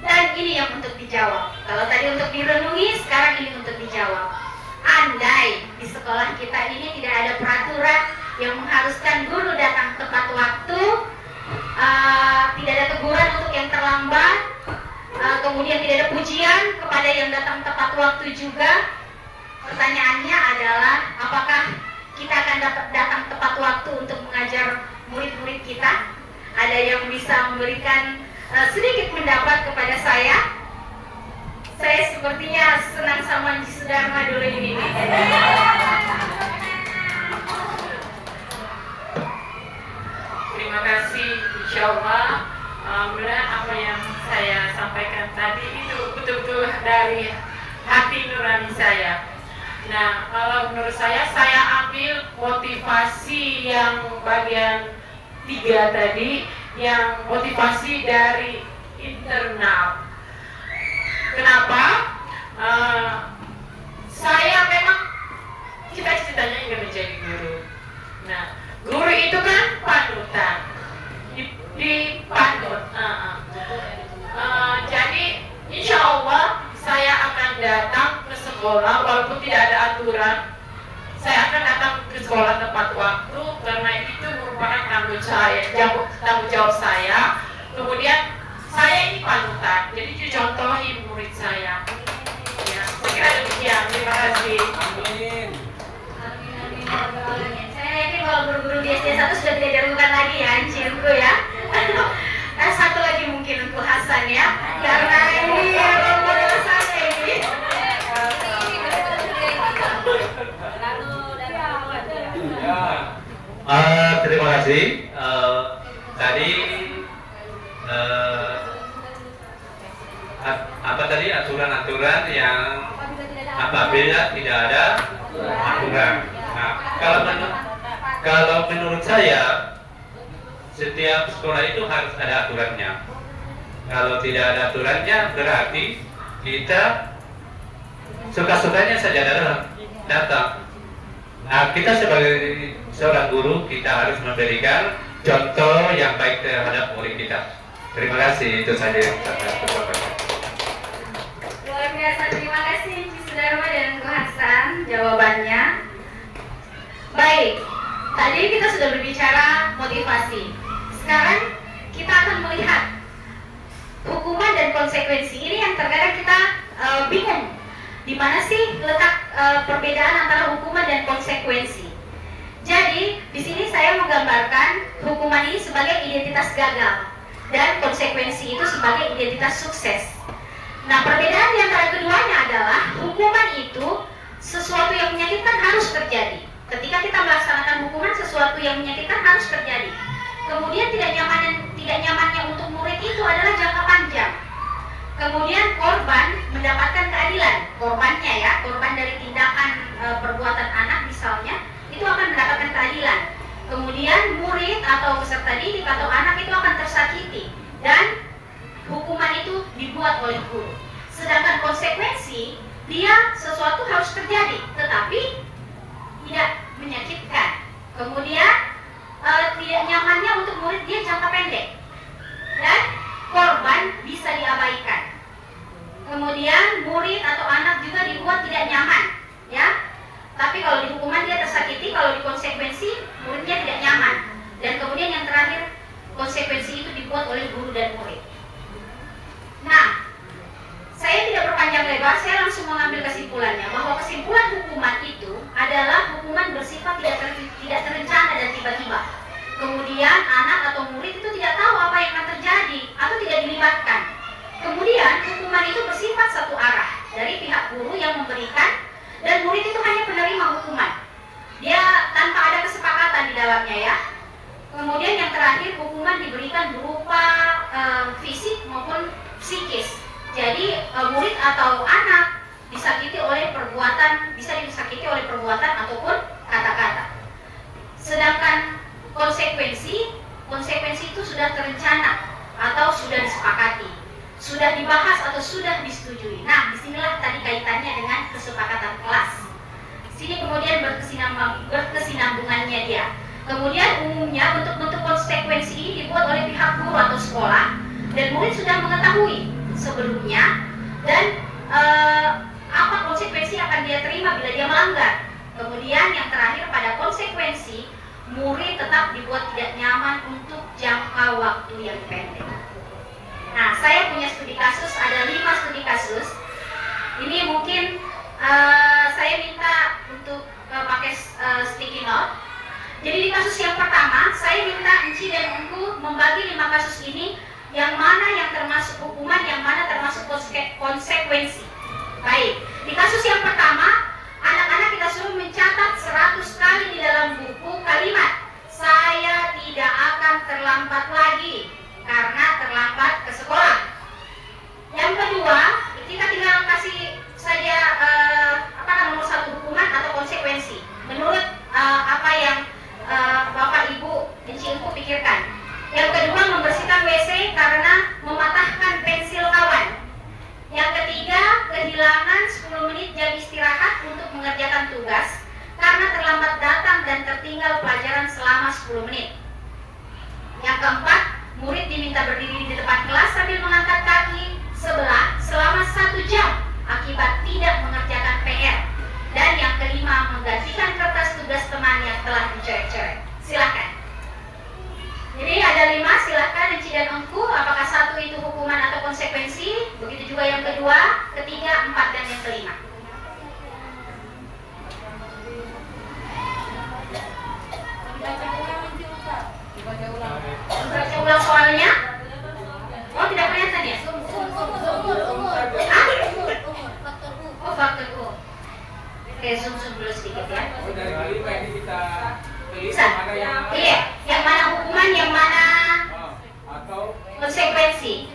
Dan ini yang untuk dijawab. Kalau tadi untuk direnungi, sekarang ini untuk dijawab. Andai di sekolah kita ini tidak ada peraturan yang mengharuskan guru datang tepat waktu, tidak ada teguran untuk yang terlambat, kemudian tidak ada pujian kepada yang datang tepat waktu juga. Pertanyaannya adalah, apakah kita akan datang tepat waktu memberikan sedikit pendapat kepada saya. Saya sepertinya senang sama Nci Sudarma dulu ini. Terima kasih, insya Allah. Alhamdulillah apa yang saya sampaikan tadi itu betul-betul dari hati nurani saya. Nah, kalau menurut saya ambil motivasi yang bagian 3 tadi, yang motivasi dari internal. Kenapa? Saya memang cita-citanya ingin menjadi guru. Nah, guru itu kan panutan, dipanut. Jadi, insya Allah saya akan datang ke sekolah walaupun tidak ada aturan. Saya akan datang ke sekolah tepat waktu karena itu merupakan tanggung jawab saya. Kemudian saya ini panutan, jadi contohi murid saya. Ya, saya kira demikian. Terima kasih. Amin. Saya yakin kalau guru-guru di SD 1 sudah tidak diragukan lagi ya, Cinku ya. Satu lagi mungkin untuk Hasan ya, karena ini model saya ini. Terima kasih. Tadi apa tadi aturan-aturan yang apabila tidak ada aturan. Nah, kalau menurut saya setiap sekolah itu harus ada aturannya. Kalau tidak ada aturannya berarti kita suka-sukanya saja datang. Nah, kita sebagai seorang guru kita harus memberikan contoh yang baik terhadap murid kita. Terima kasih, itu saja yang saya sampaikan. Luar biasa, terima kasih Nci Sudarma dan Ko Hasan jawabannya. Baik, tadi kita sudah berbicara motivasi. Sekarang kita akan melihat hukuman dan konsekuensi. Ini yang terkadang kita bingung. Di mana sih letak perbedaan antara hukuman dan konsekuensi? Jadi, di sini saya menggambarkan hukuman ini sebagai identitas gagal dan konsekuensi itu sebagai identitas sukses. Nah, perbedaan di antara keduanya adalah hukuman itu sesuatu yang menyakitkan harus terjadi. Ketika kita melaksanakan hukuman, sesuatu yang menyakitkan harus terjadi. Kemudian tidak nyamannya untuk murid itu adalah jangka panjang. Kemudian korban mendapatkan keadilan, korbannya ya, korban dari tindakan perbuatan anak misalnya, itu akan mendapatkan keadilan. Kemudian murid atau peserta didik atau anak itu akan tersakiti dan hukuman itu dibuat oleh guru. Sedangkan konsekuensi, dia sesuatu harus terjadi, tetapi tidak menyakitkan. Kemudian tidak nyamannya untuk murid dia jangka pendek dan korban bisa diabaikan. Kemudian murid atau anak juga dibuat tidak nyaman, ya. Tapi kalau di hukuman dia tersakiti, kalau di konsekuensi muridnya tidak nyaman. Dan kemudian yang terakhir, konsekuensi itu dibuat oleh guru dan murid. Nah, saya tidak berpanjang lebar, saya langsung mengambil kesimpulannya bahwa kesimpulan hukuman itu adalah hukuman bersifat tidak terencana dan tiba-tiba. Kemudian anak atau murid itu tidak tahu apa yang akan terjadi atau tidak dilibatkan. Kemudian hukuman itu bersifat satu arah dari pihak guru yang memberikan dan murid itu hanya penerima hukuman. Dia tanpa ada kesepakatan di dalamnya ya. Kemudian yang terakhir hukuman diberikan berupa fisik maupun psikis. Jadi murid atau anak disakiti oleh perbuatan, bisa disakiti oleh perbuatan ataupun kata-kata. Sedangkan konsekuensi itu sudah terencana atau sudah disepakati, sudah dibahas atau sudah disetujui. Nah, disinilah tadi kaitannya dengan kesepakatan kelas. Sini kemudian berkesinambungannya dia. Kemudian umumnya bentuk-bentuk konsekuensi ini dibuat oleh pihak guru atau sekolah dan murid sudah mengetahui sebelumnya dan apa konsekuensi yang akan dia terima bila dia melanggar. Kemudian yang terakhir pada konsekuensi, murid tetap dibuat tidak nyaman untuk jangka waktu yang pendek. Nah, saya punya studi kasus, ada 5 studi kasus. Ini mungkin saya minta untuk pakai sticky note. Jadi di kasus yang pertama, saya minta Enci dan Engku membagi 5 kasus ini yang mana yang termasuk hukuman, yang mana termasuk konsekuensi. Baik, di kasus yang pertama, anak-anak kita suruh mencatat 100 kali di dalam buku kalimat "Saya tidak akan terlambat lagi karena terlambat ke sekolah". Yang kedua, kita tinggal kasih saja nomor satu, hukuman atau konsekuensi menurut apa yang Bapak Ibu Encingku pikirkan. Yang kedua, membersihkan WC karena mematahkan pensil kawan. Yang ketiga, kehilangan 10 menit jam istirahat untuk mengerjakan tugas karena terlambat datang dan tertinggal pelajaran selama 10 menit. Yang keempat, murid diminta berdiri di depan kelas sambil mengangkat kaki sebelah selama 1 jam akibat tidak mengerjakan PR. Dan yang kelima, menggantikan kertas tugas teman yang telah dicoret-coret. Silakan. Jadi ada 5, silakan Enci dan Engku. Apakah 1 itu hukuman atau konsekuensi? Begitu juga yang kedua, ketiga, 4, dan yang kelima. Baca ulang soalnya. Oh, tidak kelihatan ya? Oh, faktor U. Oke, zoom dulu sedikit ya. Oh, dari kelima ini kita pilih Bisa. mana yang Iya, yang mana hukuman, yang mana atau konsekuensi.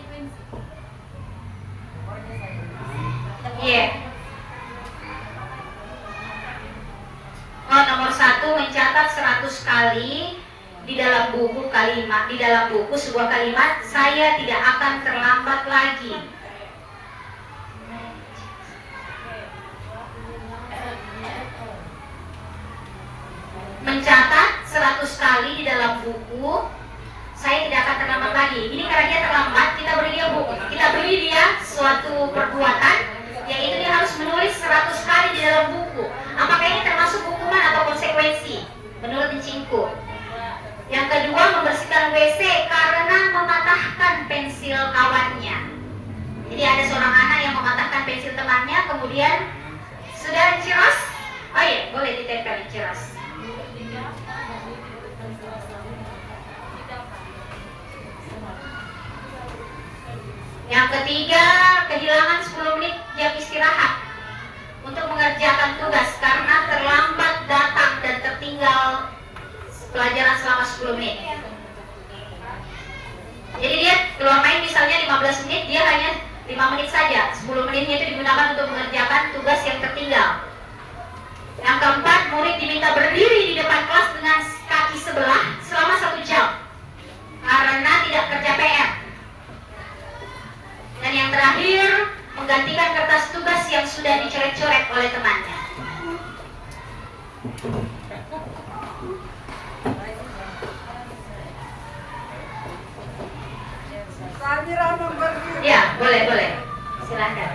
Iya. Oh, nomor 1, mencatat 100 kali di dalam buku kalimat, di dalam buku sebuah kalimat "Saya tidak akan terlambat lagi". Mencatat 100 kali di dalam buku "Saya tidak akan terlambat lagi". Ini karena dia terlambat, kita beri dia suatu perbuatan, yaitu dia harus menulis 100 kali di dalam buku. Apakah ini termasuk hukuman atau konsekuensi menurut Encingku? Yang kedua, membersihkan WC karena mematahkan pensil kawannya. Jadi ada seorang anak yang mematahkan pensil temannya, kemudian sudah Ciros. Oh iya, boleh ditempel Ciros. Yang ketiga, kehilangan 10 menit jam istirahat untuk mengerjakan tugas karena terlambat datang dan tertinggal pelajaran selama 10 menit. Jadi dia keluar main misalnya 15 menit, dia hanya 5 menit saja. 10 menitnya itu digunakan untuk mengerjakan tugas yang tertinggal. Yang keempat, murid diminta berdiri di depan kelas dengan kaki sebelah selama 1 jam karena tidak kerja PR. Dan yang terakhir, menggantikan kertas tugas yang sudah dicoret-coret oleh temannya. Ya, boleh. Silakan.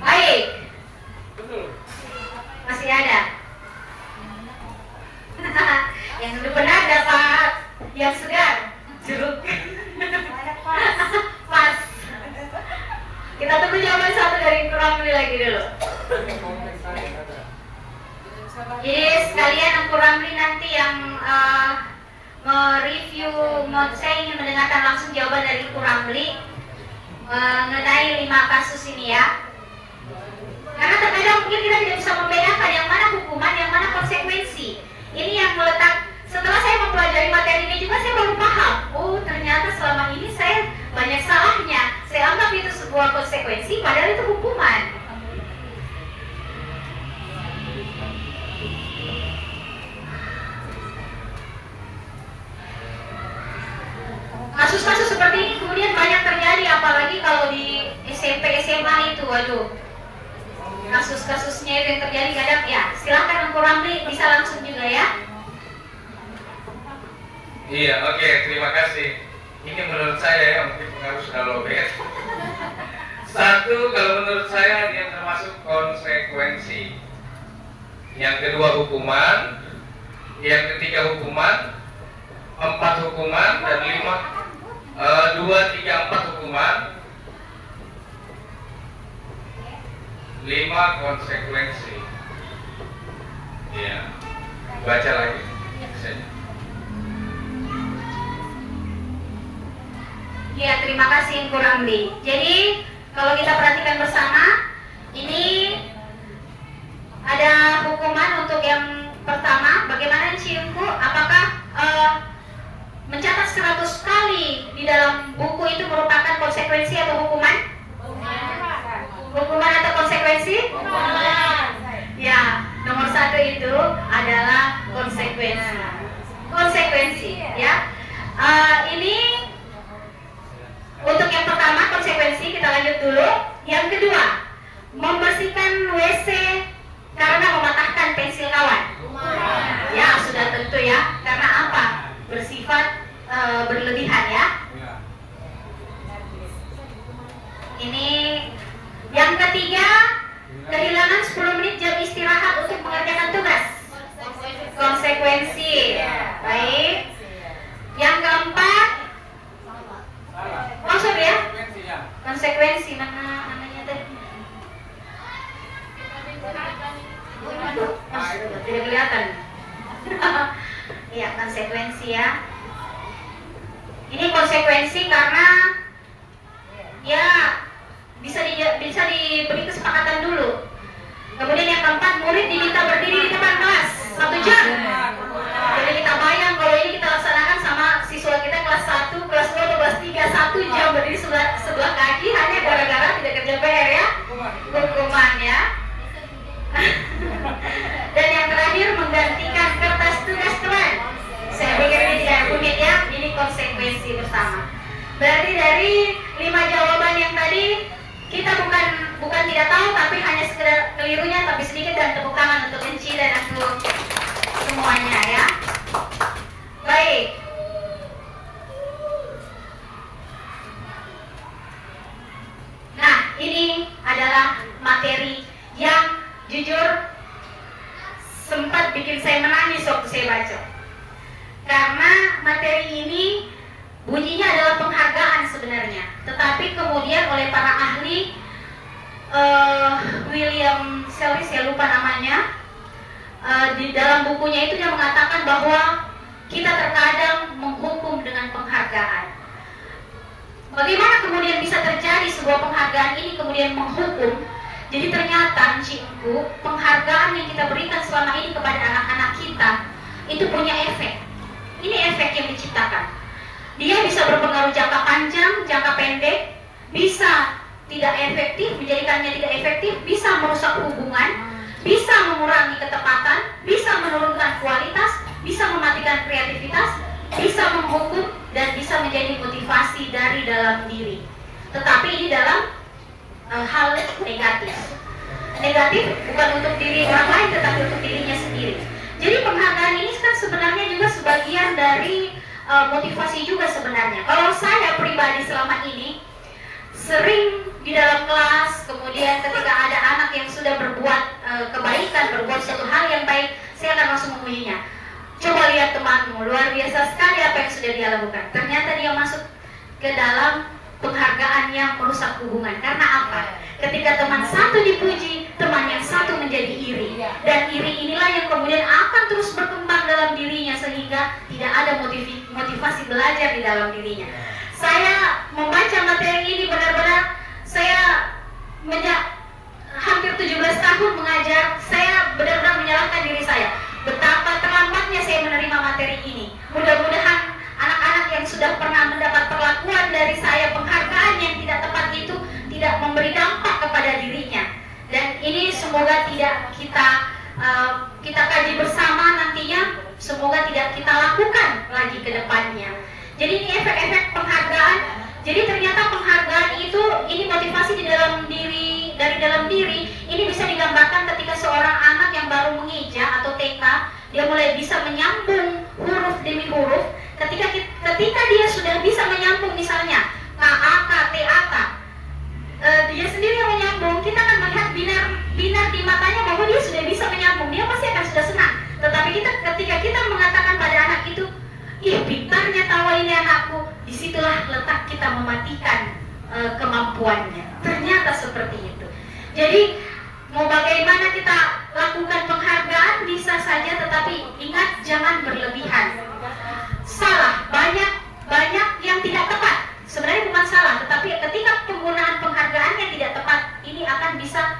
Baik. Masih ada. Yang dulu benar dapat yang segar, jeruk. Pas. Kita tunggu jawaban 1 dari Kuramli lagi dulu. Jadi sekalian Kuramli nanti yang mereview, saya ingin mendengarkan langsung jawaban dari Kuramli mengenai 5 kasus ini ya. Karena terkadang mungkin kita tidak bisa membedakan yang mana hukuman, yang mana konsekuensi. Ini yang meletak. Setelah saya mempelajari materi ini juga saya baru paham. Oh, ternyata selama ini saya banyak salahnya. Saya anggap itu sebuah konsekuensi, padahal itu hukuman. Kasus-kasus seperti ini kemudian banyak terjadi, apalagi kalau di SMP, SMA itu, waduh. Kasus-kasusnya itu yang terjadi kadang ya. Silahkan Kuramli bisa langsung juga ya. Iya, oke, terima kasih. Ini menurut saya ya, mungkin pengaruh sudah lobet. 1, kalau menurut saya dia termasuk konsekuensi. Yang kedua hukuman, yang ketiga hukuman, 4 hukuman, dan 2, 3, 4 hukuman, 5 konsekuensi. Iya, baca lagi. terima kasih Ibu Ramli. Jadi kalau kita perhatikan bersama, ini ada hukuman untuk yang pertama. Bagaimana Ciumku? Apakah mencatat 100 kali di dalam buku itu merupakan konsekuensi atau hukuman? Hukuman atau konsekuensi? Ya, nomor 1 itu adalah konsekuensi. Konsekuensi, ya. Ini untuk yang pertama konsekuensi, kita lanjut dulu. Yang kedua, membersihkan WC karena mematahkan pensil kawan. Ya, sudah tentu ya. Karena apa? Bersifat berlebihan ya. Ini yang ketiga, kehilangan 10 menit jam istirahat untuk mengerjakan tugas. Konsekuensi. Baik. Yang keempat, maksud ya? Konsekuensi namanya tadi. Tidak kelihatan. Iya, konsekuensi ya. Ini konsekuensi karena ya bisa diberi kesepakatan dulu. Kemudian yang keempat, murid diminta berdiri di depan kelas 1 jam. Jadi kita bayang kalau ini kita laksanakan sama siswa kita kelas 1, kelas 2, atau kelas 3, 1 jam berdiri sebelah kaki hanya gara-gara tidak kerja PR ya. Hukuman ya. Dan yang terakhir, menggantikan kertas tugas teman. Saya pikir ini tidak rumit ya, ini konsekuensi bersama. Berarti dari 5 jawaban yang tadi kita bukan tidak tahu, tapi hanya sekedar kelirunya, tapi sedikit, dan tepuk tangan untuk Enci dan untuk semuanya ya. Baik. Nah, ini adalah materi yang jujur sempat bikin saya menangis waktu saya baca. Karena materi ini bunyinya adalah penghargaan sebenarnya, tetapi kemudian oleh para ahli, William Selby, saya lupa namanya, di dalam bukunya itu dia mengatakan bahwa kita terkadang menghukum dengan penghargaan. Bagaimana kemudian bisa terjadi sebuah penghargaan ini kemudian menghukum? Jadi ternyata Cingku, penghargaan yang kita berikan selama ini kepada anak-anak kita itu punya efek. Ini efek yang diciptakan. Dia bisa berpengaruh jangka panjang, jangka pendek, bisa tidak efektif, menjadikannya tidak efektif, bisa merusak hubungan, bisa mengurangi ketepatan, bisa menurunkan kualitas, bisa mematikan kreativitas, bisa menghukum, dan bisa menjadi motivasi dari dalam diri. Tetapi ini dalam hal negatif. Negatif bukan untuk diri orang lain, tetapi untuk dirinya sendiri. Jadi penghargaan ini kan sebenarnya juga sebagian dari motivasi juga sebenarnya. Kalau saya pribadi selama ini sering di dalam kelas, kemudian ketika ada anak yang sudah berbuat kebaikan, berbuat suatu hal yang baik, saya akan langsung memujinya. Coba lihat temanmu, luar biasa sekali apa yang sudah dia lakukan. Ternyata dia masuk ke dalam penghargaan yang merusak hubungan. Karena apa? Ketika teman satu dipuji, teman yang satu menjadi iri. Dan iri inilah yang kemudian akan terus berkembang dalam dirinya, sehingga tidak ada motivasi belajar di dalam dirinya. Saya membaca materi ini benar-benar, saya hampir 17 tahun mengajar, saya benar-benar menyalahkan diri saya. Betapa terlambatnya saya menerima materi ini. Mudah-mudahan anak-anak yang sudah pernah mendapat perlakuan dari saya, penghargaan yang tidak tepat itu, tidak memberi dampak kepada dirinya. Dan ini semoga tidak kita kaji bersama nantinya, semoga tidak kita lakukan lagi ke depannya. Jadi ini efek-efek penghargaan. Jadi ternyata penghargaan itu, ini motivasi di dalam diri, dari dalam diri. Ini bisa digambarkan ketika seorang anak yang baru mengeja atau TK, dia mulai bisa menyambung huruf demi huruf. Ketika dia sudah bisa menyambung, misalnya KAK, TAK, dia sendiri yang menyambung, kita akan melihat binar di matanya bahwa dia sudah bisa menyambung, dia pasti akan sudah senang. Tetapi ketika kita mengatakan pada anak itu, ih pintarnya tawa ini anakku, disitulah letak kita mematikan kemampuannya. Ternyata seperti itu. Jadi mau bagaimana kita lakukan penghargaan bisa saja, tetapi ingat jangan berlebihan. Salah, banyak yang tidak tepat. Sebenarnya bukan salah, tapi ketika penggunaan penghargaannya tidak tepat, ini akan bisa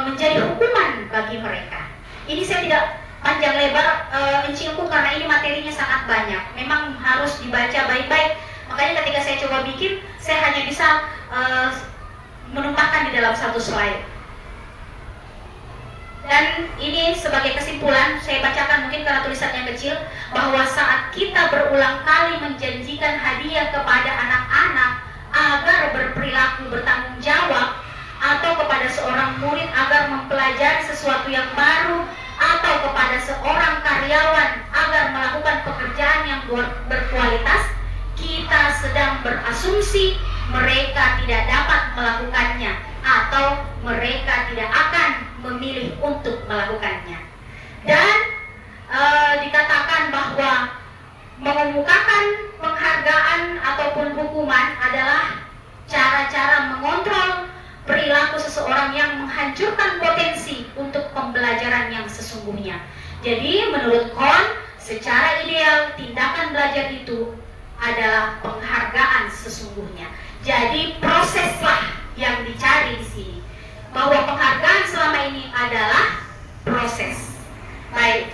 menjadi hukuman bagi mereka. Ini saya tidak panjang lebar encingku karena ini materinya sangat banyak. Memang harus dibaca baik-baik. Makanya ketika saya coba bikin, saya hanya bisa menumpahkan di dalam satu slide. Dan ini sebagai kesimpulan, saya bacakan mungkin karena tulisannya kecil, bahwa saat kita berulang kali menjanjikan hadiah kepada anak-anak agar berperilaku bertanggung jawab, atau kepada seorang murid agar mempelajari sesuatu yang baru, atau kepada seorang karyawan agar melakukan pekerjaan yang berkualitas, kita sedang berasumsi mereka tidak dapat melakukannya atau mereka tidak akan memilih untuk melakukannya. Dan dikatakan bahwa mengemukakan penghargaan ataupun hukuman adalah cara-cara mengontrol perilaku seseorang yang menghancurkan potensi untuk pembelajaran yang sesungguhnya. Jadi menurut Kohn, secara ideal tindakan belajar itu adalah penghargaan sesungguhnya. Jadi proseslah yang dicari di sini. Bahwa penghargaan selama ini adalah proses. Baik,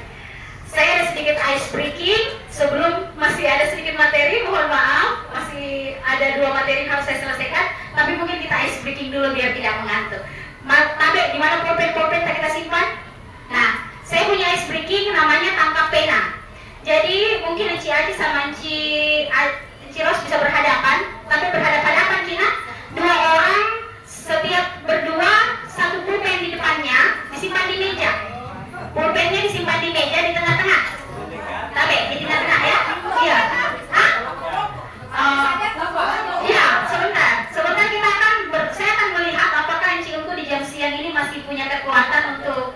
saya ada sedikit ice breaking sebelum masih ada sedikit materi, mohon maaf, masih ada 2 materi yang harus saya selesaikan, tapi mungkin kita ice breaking dulu biar tidak mengantuk. Tabe, di mana pulpen kita simpan? Nah, saya punya ice breaking namanya tangkap pena. Jadi mungkin Enci Aji sama Enci Ros bisa berhadapan, tapi berhadapan-hadapan Cina, 2 orang setiap berdua, 1 pulpen di depannya disimpan di meja. Pulpennya disimpan di meja di tengah-tengah. Tabe, di tengah-tengah ya? Iya. Hah? Iya, sebentar kita akan saya akan melihat apakah Enci Ungu di jam siang ini masih punya kekuatan untuk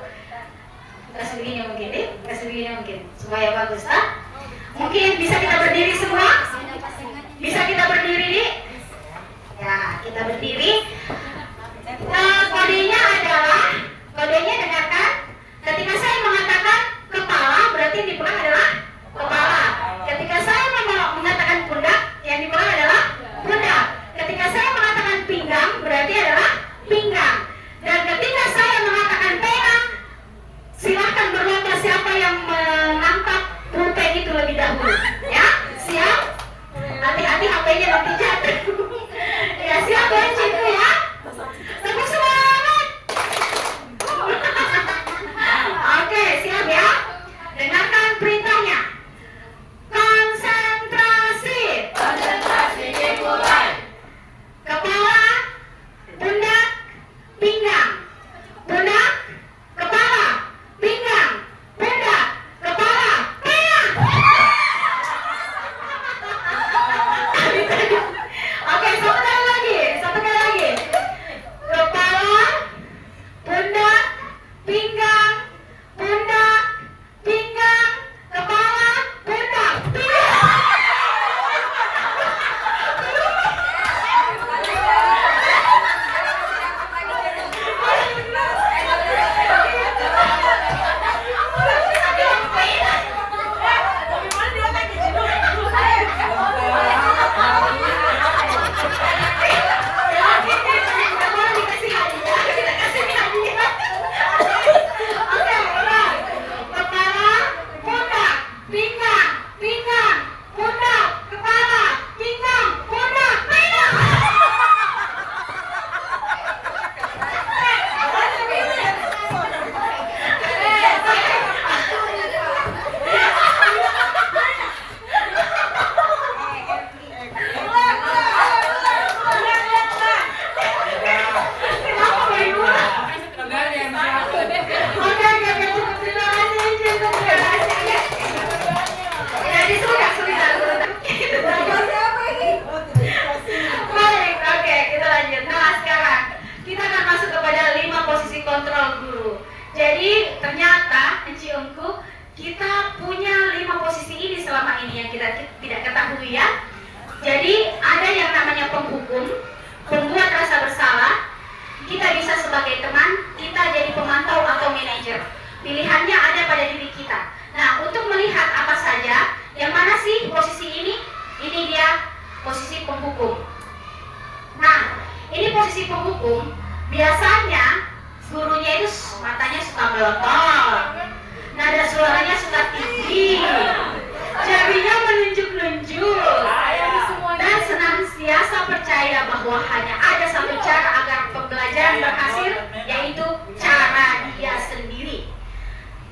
kasih begini mungkin supaya bagus, tak? Mungkin bisa kita berdiri semua? Bisa kita berdiri, Dik? Ya, kita berdiri. Kodenya dengarkan. Ketika saya mengatakan kepala, berarti yang dipegang adalah kepala. Ketika saya mengatakan pundak, yang dipegang adalah pundak. Ketika saya mengatakan pinggang, berarti adalah pinggang. Dan ketika saya mengatakan pena, silahkan berlomba siapa yang menangkap pulpen itu lebih dahulu. Ya, siap? Hati-hati HP-nya nanti jatuh. Ya, siap ya, Ciku ya? Tepuk semangat. Oke, siap ya? Dengarkan perintahnya. Konsentrasi. Konsentrasi dimulai. Kepala, pundak, pinggang. Pundak, kepala, pinggang. Pundak, kepala, pinggang. Oke, satu kali lagi.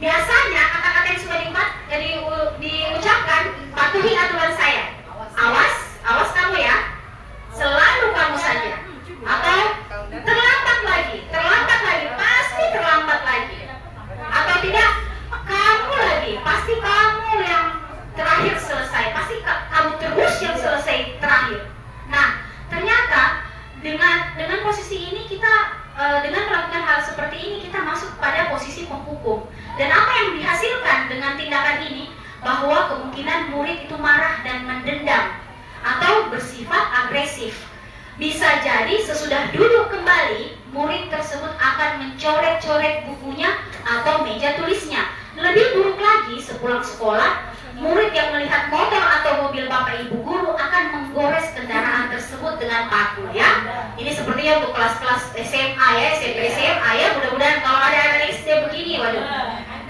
Biasanya kata-kata yang sudah diucapkan, patuhi aturan saya. Awas kamu ya. Selalu kamu saja. Atau terlambat lagi, pasti terlambat lagi. Atau tidak, kamu lagi, pasti kamu yang terakhir selesai, pasti kamu terus yang selesai terakhir. Nah, ternyata dengan posisi ini kita dengan melakukan hal seperti ini kita masuk pada posisi penghukum. Dan apa yang dihasilkan dengan tindakan ini, bahwa kemungkinan murid itu marah dan mendendam atau bersifat agresif. Bisa jadi sesudah duduk kembali, murid tersebut akan mencoret-coret bukunya atau meja tulisnya. Lebih buruk lagi, sepulang sekolah, murid yang melihat motor atau mobil bapak ibu guru akan menggores kendaraan tersebut dengan paku ya. Ini sepertinya untuk kelas-kelas SMA ya, SMP SMA ya. Mudah-mudahan kalau ada anak SD begini, waduh.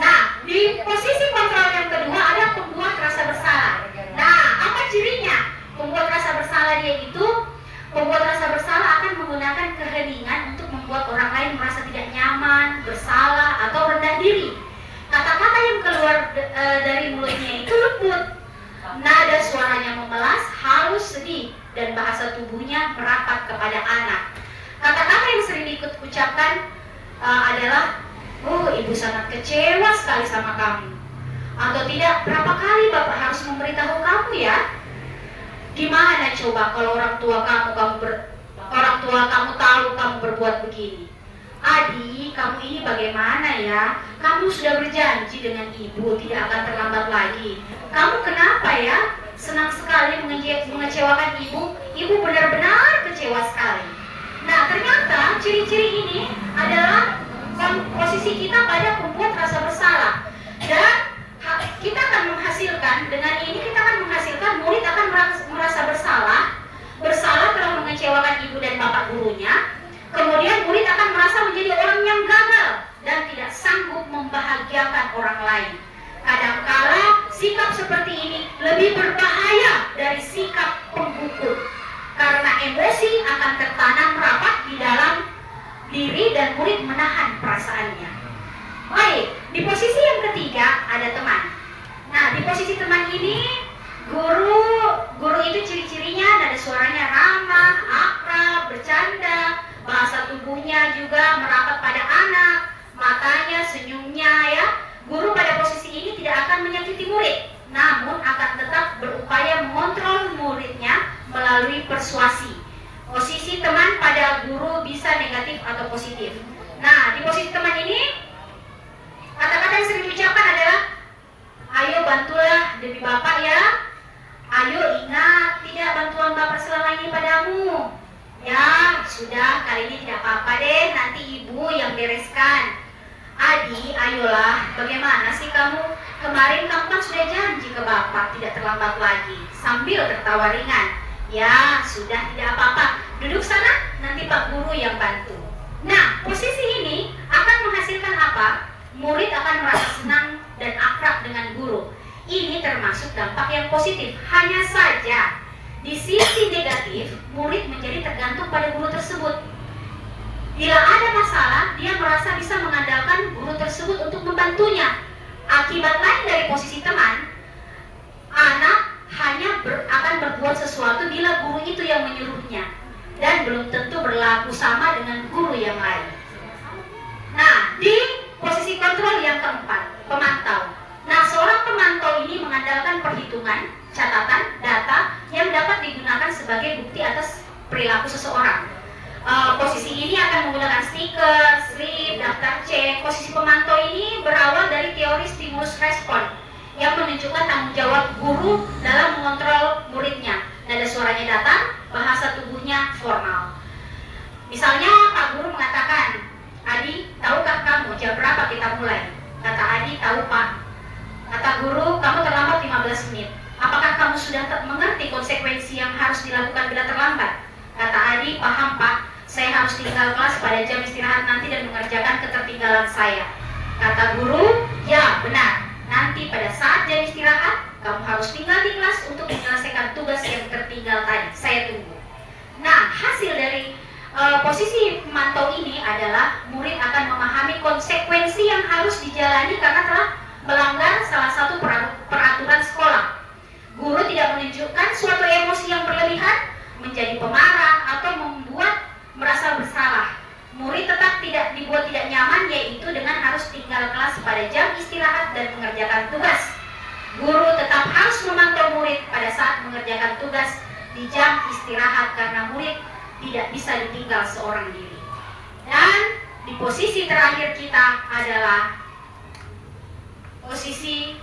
Nah, di posisi kontrol yang kedua ada pembuat rasa bersalah. Nah, apa cirinya? Pembuat rasa bersalah dia itu, pembuat rasa bersalah akan menggunakan keheningan untuk membuat orang lain merasa tidak nyaman, bersalah, atau rendah diri. Kata-kata yang keluar dari mulutnya itu lembut, nada suaranya memelas, halus, sedih, dan bahasa tubuhnya merapat kepada anak. Kata-kata yang sering diucapkan adalah, "Oh, ibu sangat kecewa sekali sama kamu." Atau tidak, "Berapa kali bapak harus memberitahu kamu ya? Gimana coba kalau orang tua kamu tahu kamu berbuat begini? Adik, kamu ini bagaimana ya? Kamu sudah berjanji dengan ibu tidak akan terlambat lagi. Kamu kenapa ya? Senang sekali mengecewakan ibu. Ibu benar-benar kecewa sekali." Nah, ternyata ciri-ciri ini adalah posisi kita pada pembuat rasa bersalah. Dan kita akan menghasilkan, dengan ini kita akan menghasilkan murid akan merasa bersalah telah mengecewakan ibu dan bapak gurunya. Kemudian murid akan merasa menjadi orang yang gagal dan tidak sanggup membahagiakan orang lain. Kadangkala sikap seperti ini lebih berbahaya dari sikap penghukum, karena emosi akan tertanam rapat di dalam diri dan murid menahan perasaannya. Baik, di posisi yang ketiga ada teman. Nah, di posisi teman ini guru itu ciri-cirinya nada suaranya ramah, akrab, bercanda, bahasa tubuhnya juga merapat pada anak, matanya, senyumnya ya. Guru pada posisi ini tidak akan menyakiti murid, namun akan tetap berupaya mengontrol muridnya melalui persuasi. Posisi teman pada guru bisa negatif atau positif. Nah, di posisi teman ini kata-kata yang sering diucapkan adalah, "Ayo bantulah demi bapak ya. Ayo ingat, tidak bantuan bapak selama ini padamu. Ya, sudah, kali ini tidak apa-apa deh, nanti ibu yang bereskan. Adi, ayolah, bagaimana sih kamu? Kemarin kamu kan sudah janji ke bapak tidak terlambat lagi." Sambil tertawa ringan. "Ya, sudah, tidak apa-apa. Duduk sana, nanti pak guru yang bantu." Nah, posisi ini akan menghasilkan apa? Murid akan merasa senang dan akrab dengan guru. Ini termasuk dampak yang positif. Hanya saja di sisi negatif, murid menjadi tergantung pada guru tersebut. Bila ada masalah, dia merasa bisa mengandalkan guru tersebut untuk membantunya. Akibat lain dari posisi teman, anak hanya akan berbuat sesuatu bila guru itu yang menyuruhnya, dan belum tentu berlaku sama dengan guru yang lain. Nah, di posisi kontrol yang keempat, pemantau. Nah, seorang pemantau ini mengandalkan perhitungan, catatan, data yang dapat digunakan sebagai bukti atas perilaku seseorang. Posisi ini akan menggunakan stiker, slip, daftar cek. Posisi pemantau ini berawal dari teori stimulus respon yang menunjukkan tanggung jawab guru dalam mengontrol muridnya. Nada suaranya datang, bahasa tubuhnya formal. Misalnya Pak Guru mengatakan, "Adi, tahukah kamu jam berapa kita mulai?" Kata Adi, "Tahu Pak." Kata guru, "Kamu terlambat 15 menit. Apakah kamu sudah mengerti konsekuensi yang harus dilakukan bila terlambat?" Kata Adi, "Paham Pak, saya harus tinggal kelas pada jam istirahat nanti dan mengerjakan ketertinggalan saya." Kata guru, "Ya benar, nanti pada saat jam istirahat kamu harus tinggal di kelas untuk menyelesaikan tugas yang tertinggal tadi. Saya tunggu." Nah, hasil dari posisi pemantau ini adalah murid akan memahami konsekuensi yang harus dijalani karena telah melanggar salah satu peraturan sekolah. Guru tidak menunjukkan suatu emosi yang berlebihan, menjadi pemarah atau membuat merasa bersalah. Murid tetap tidak dibuat tidak nyaman, yaitu dengan harus tinggal kelas pada jam istirahat dan mengerjakan tugas. Guru tetap harus memantau murid pada saat mengerjakan tugas di jam istirahat karena murid tidak bisa ditinggal seorang diri. Dan di posisi terakhir kita adalah posisi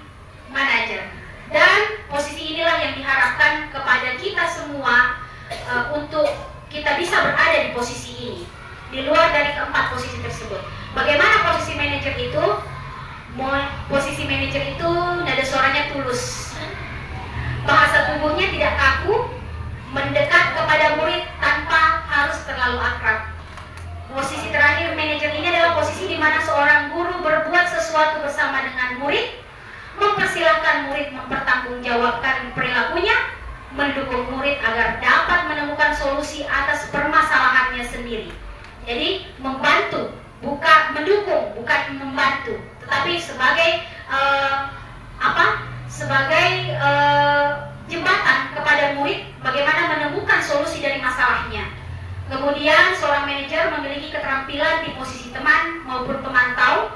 manajer. Dan posisi inilah yang diharapkan kepada kita semua untuk kita bisa berada di posisi ini, di luar dari keempat posisi tersebut. Bagaimana posisi manajer itu? Posisi manajer itu nada suaranya tulus, bahasa tubuhnya tidak kaku, mendekat kepada murid tanpa harus terlalu akrab. Posisi terakhir manajer ini adalah posisi di mana seorang guru berbuat sesuatu bersama dengan murid, mempersilahkan murid mempertanggungjawabkan perilakunya, mendukung murid agar dapat menemukan solusi atas permasalahannya sendiri. Jadi membantu, bukan mendukung, bukan membantu, tetapi sebagai jembatan kepada murid bagaimana menemukan solusi dari masalahnya. Kemudian seorang manajer memiliki keterampilan di posisi teman maupun pemantau.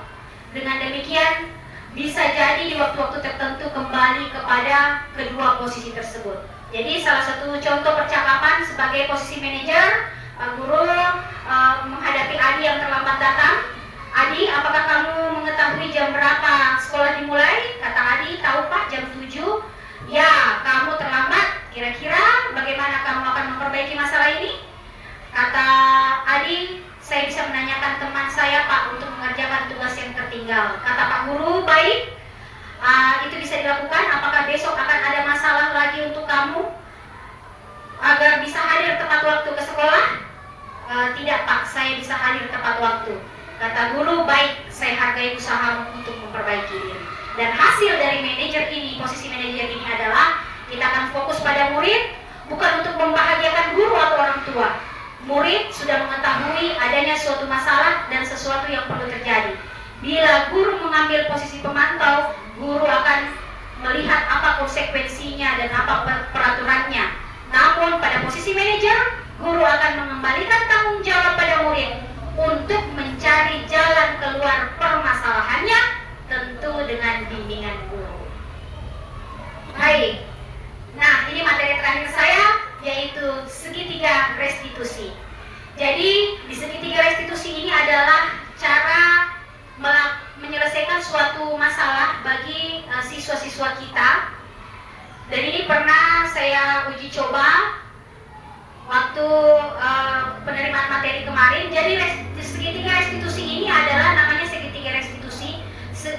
Dengan demikian bisa jadi di waktu-waktu tertentu kembali kepada kedua posisi tersebut. Jadi salah satu contoh percakapan sebagai posisi manajer, Pak Guru menghadapi Adi yang terlambat datang. Adi, apakah kamu mengetahui jam berapa sekolah dimulai? Kata Adi, tahu Pak, jam 7. Ya, kamu terlambat. Kira-kira bagaimana kamu akan memperbaiki masalah ini? Kata Adi, saya bisa menanyakan teman saya Pak untuk mengerjakan tugas yang tertinggal. Kata Pak Guru, baik. Itu bisa dilakukan. Apakah besok akan ada masalah lagi untuk kamu agar bisa hadir tepat waktu ke sekolah? Tidak Pak, saya bisa hadir tepat waktu. Kata guru, baik, saya hargai usahamu untuk memperbaiki diri. Dan hasil dari manajer ini, posisi manajer ini adalah kita akan fokus pada murid, bukan untuk membahagiakan guru atau orang tua. Murid sudah mengetahui adanya suatu masalah dan sesuatu yang perlu terjadi. Bila guru mengambil posisi pemantau, guru akan melihat apa konsekuensinya dan apa peraturannya. Namun pada posisi manajer, guru akan mengembalikan tanggung jawab pada murid untuk mencari jalan keluar permasalahannya, tentu dengan bimbingan guru. Baik, nah ini materi terakhir saya, yaitu segitiga restitusi. Jadi di segitiga restitusi ini adalah cara menyelesaikan suatu masalah bagi siswa-siswa kita. Dan ini pernah saya uji coba waktu penerimaan materi kemarin. Jadi segitiga restitusi ini adalah namanya segitiga restitusi.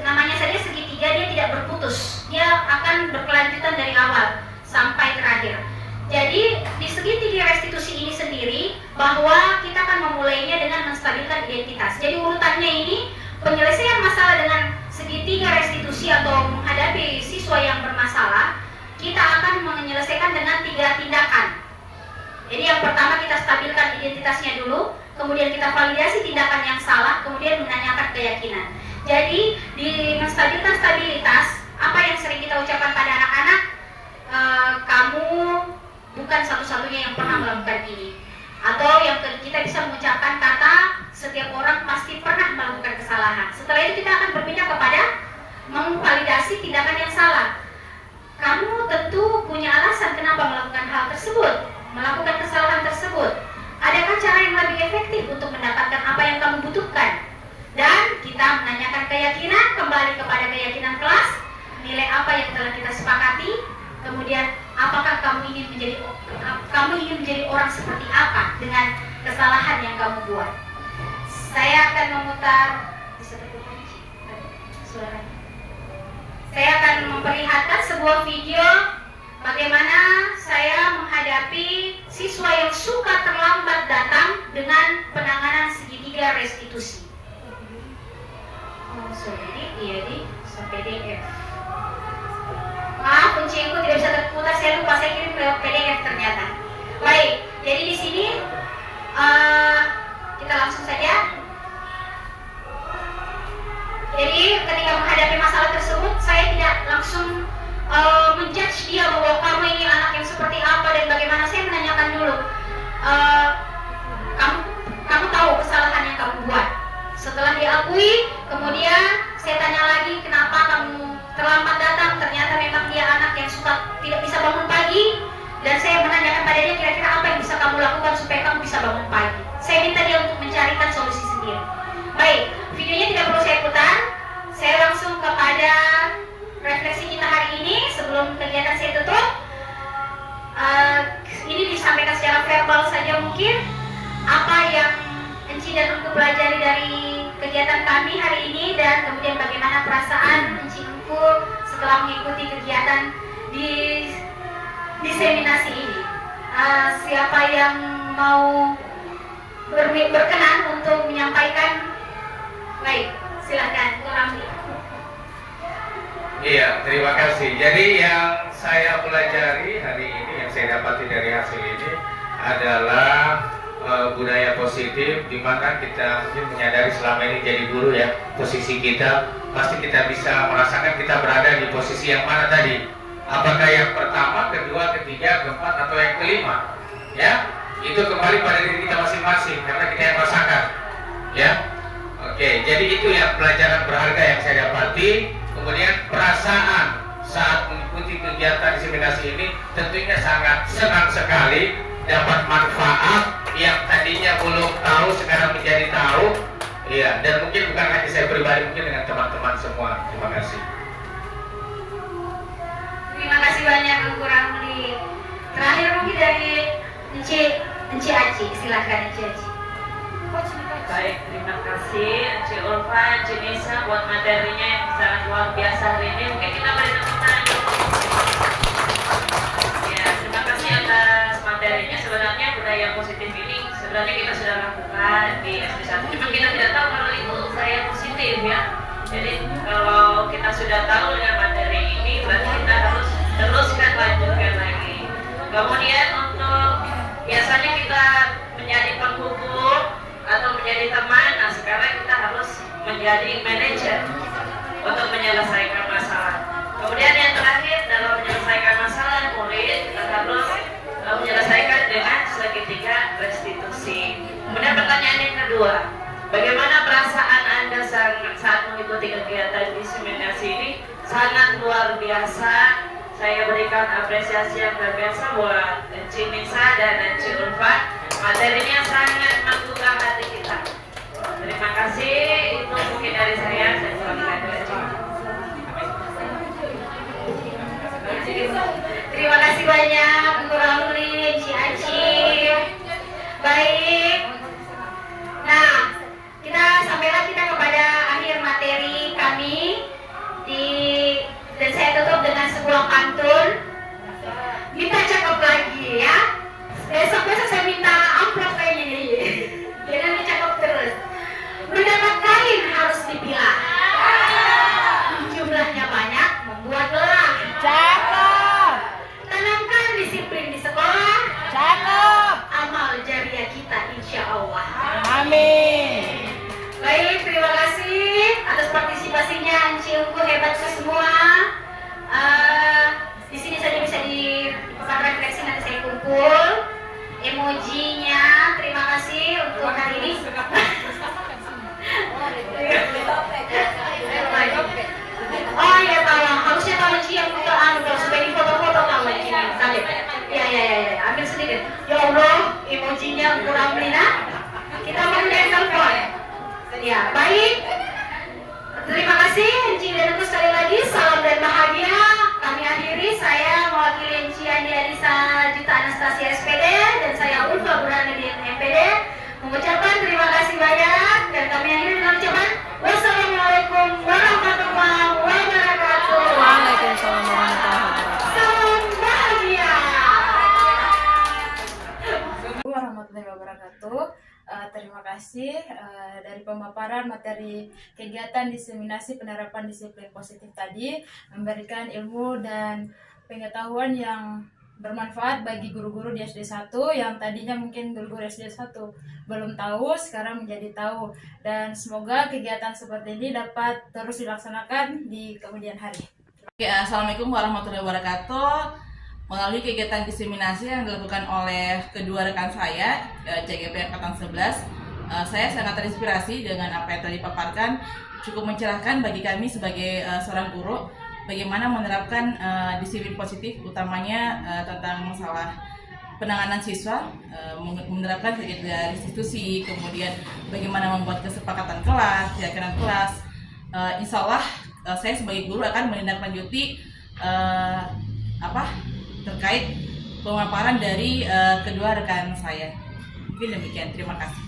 Namanya saja segitiga, dia tidak berputus. Dia akan berkelanjutan dari awal sampai terakhir. Jadi di segitiga restitusi ini sendiri, bahwa kita akan memulainya dengan menstabilkan identitas. Jadi urutannya ini, penyelesaian masalah dengan segitiga restitusi atau menghadapi siswa yang bermasalah, kita akan menyelesaikan dengan 3 tindakan. Jadi yang pertama kita stabilkan identitasnya dulu, kemudian kita validasi tindakan yang salah, kemudian menanyakan keyakinan. Jadi di menstabilkan stabilitas, apa yang sering kita ucapkan pada anak-anak, kamu bukan satu-satunya yang pernah melakukan ini. Atau yang kita bisa mengucapkan kata, setiap orang pasti pernah melakukan kesalahan. Setelah itu kita akan berpindah kepada memvalidasi tindakan yang salah. Kamu tentu punya alasan kenapa melakukan hal tersebut, melakukan kesalahan tersebut. Adakah cara yang lebih efektif untuk mendapatkan apa yang kamu butuhkan? Dan kita menanyakan keyakinan, kembali kepada keyakinan kelas, nilai apa yang telah kita sepakati, kemudian apakah kamu ingin menjadi orang seperti apa dengan kesalahan yang kamu buat. Saya akan memutar, saya akan memperlihatkan sebuah video bagaimana saya menghadapi siswa yang suka terlambat datang dengan penanganan segitiga restitusi. Sampai PDF. Maaf, kunciku tidak bisa terputar. Saya lupa, saya kirim lewat PDF ternyata. Baik, jadi di sini Kita langsung saja. Jadi ketika menghadapi masalah tersebut, saya tidak langsung menjudge dia bahwa kamu ini anak yang seperti apa dan bagaimana. Saya menanyakan dulu, kamu tahu kesalahan yang kamu buat. Setelah diakui, kemudian saya tanya lagi, kenapa kamu terlambat datang? Ternyata memang dia anak yang suka tidak bisa bangun pagi. Dan saya menanyakan pada dia, kira-kira apa yang bisa kamu lakukan supaya kamu bisa bangun pagi. Saya minta dia untuk mencarikan solusi sendiri. Baik, videonya tidak perlu saya putar. Saya langsung kepada refleksi kita hari ini sebelum kegiatan saya tutup. Ini disampaikan secara verbal saja mungkin. Apa yang Enci dan Engku pelajari dari kegiatan kami hari ini, dan kemudian bagaimana perasaan Enci Engku setelah mengikuti kegiatan di diseminasi ini. Siapa yang mau berkenan untuk menyampaikan? Baik, silakan, Ramli. Iya, terima kasih. Jadi yang saya pelajari hari ini, yang saya dapati dari hasil ini adalah budaya positif, di mana kita mungkin menyadari selama ini jadi guru ya, posisi kita pasti kita bisa merasakan kita berada di posisi yang mana tadi. Apakah yang pertama, kedua, ketiga, keempat, atau yang kelima? Ya, itu kembali pada diri kita masing-masing karena kita yang merasakan. Ya, oke. Jadi itu yang pelajaran berharga yang saya dapati. Kemudian perasaan saat mengikuti kegiatan diseminasi ini tentunya sangat senang sekali, dapat manfaat yang tadinya belum tahu sekarang menjadi tahu. Iya, dan mungkin bukan hanya saya pribadi, mungkin dengan teman-teman semua. Terima kasih. Terima kasih banyak Engku Ramli. Terakhir mungkin dari Enci Aci, silakan Enci Aci. Baik, terima kasih Enci Ulfa, Enci Nisa buat materinya yang sangat luar biasa hari ini. Mungkin kita beri tepuk tangan. Ya, terima kasih atas materinya. Sebenarnya budaya positif ini sebenarnya kita sudah lakukan di SD1. Cuma kita tidak tahu kalau itu budaya positif ya. Jadi kalau kita sudah tahu dengan materi ini, berarti kita harus teruskan, lanjutkan lagi. Kemudian untuk biasanya kita menjadi penghubung atau menjadi teman, nah sekarang kita harus menjadi manajer untuk menyelesaikan masalah. Kemudian yang terakhir, dalam menyelesaikan masalah murid, kita harus menyelesaikan dengan segitiga restitusi. Kemudian pertanyaan yang kedua, bagaimana perasaan Anda saat mengikuti kegiatan diseminasi ini? Sangat luar biasa. Saya berikan apresiasi yang luar biasa buat Enci Nisa dan Enci Ulfa. Materinya sangat menggugah hati kita. Terima kasih. Itu mungkin dari saya. Saya sampaikan dulu. Terima kasih banyak Engku Ramli, Enci Aci. Baik. Nah, sampailah kita kepada akhir materi kami dan saya tutup dengan sebuah pantun. Minta cakep lagi ya. Besok saya minta amplop kayaknya ini. Jangan cakep terus. Mendapat kain harus dipilah. Jumlahnya banyak membuat lelah. Cakep. Tanamkan disiplin di sekolah. Cakep. Amal jariah kita insya Allah. Amin. Baik, terima kasih atas partisipasinya Enci Engku, hebat semua. Di sini saja bisa dipakai refleksi, nanti saya kumpul emojinya. Terima kasih untuk hari ini. Oh iya, tolong harusnya kalau Enci yang foto supaya di foto-foto kalau ini. Ya, ambil sedikit. Ya Allah, emojinya kurang Lina. Kita menggunakan telepon. Ya, baik. Terima kasih Enci dan Engku sekali lagi. Salam dan bahagia. Kami akhiri. Saya mewakili Enci Andi Adisa Juta Anastasia SPD dan saya Ulfa Burhanuddin MPD mengucapkan terima kasih banyak, dan kami akhiri dengan ucapan wassalamualaikum warahmatullahi wabarakatuh. Waalaikumsalam warahmatullahi wabarakatuh. Salam bahagia. Warahmatullahi wabarakatuh. Terima kasih dari pemaparan materi kegiatan diseminasi penerapan disiplin positif tadi, memberikan ilmu dan pengetahuan yang bermanfaat bagi guru-guru di SD 1 yang tadinya mungkin guru-guru SD 1 belum tahu, sekarang menjadi tahu. Dan semoga kegiatan seperti ini dapat terus dilaksanakan di kemudian hari. Oke, Assalamualaikum warahmatullahi wabarakatuh. Melalui kegiatan diseminasi yang dilakukan oleh kedua rekan saya, CGP Angkatan 11, saya sangat terinspirasi dengan apa yang tadi dipaparkan, cukup mencerahkan bagi kami sebagai seorang guru, bagaimana menerapkan disiplin positif, utamanya tentang masalah penanganan siswa, menerapkan kegiatan institusi, kemudian bagaimana membuat kesepakatan kelas, keyakinan kelas. Insya Allah saya sebagai guru akan menindaklanjuti terkait pemaparan dari kedua rekan saya. Mungkin demikian, terima kasih.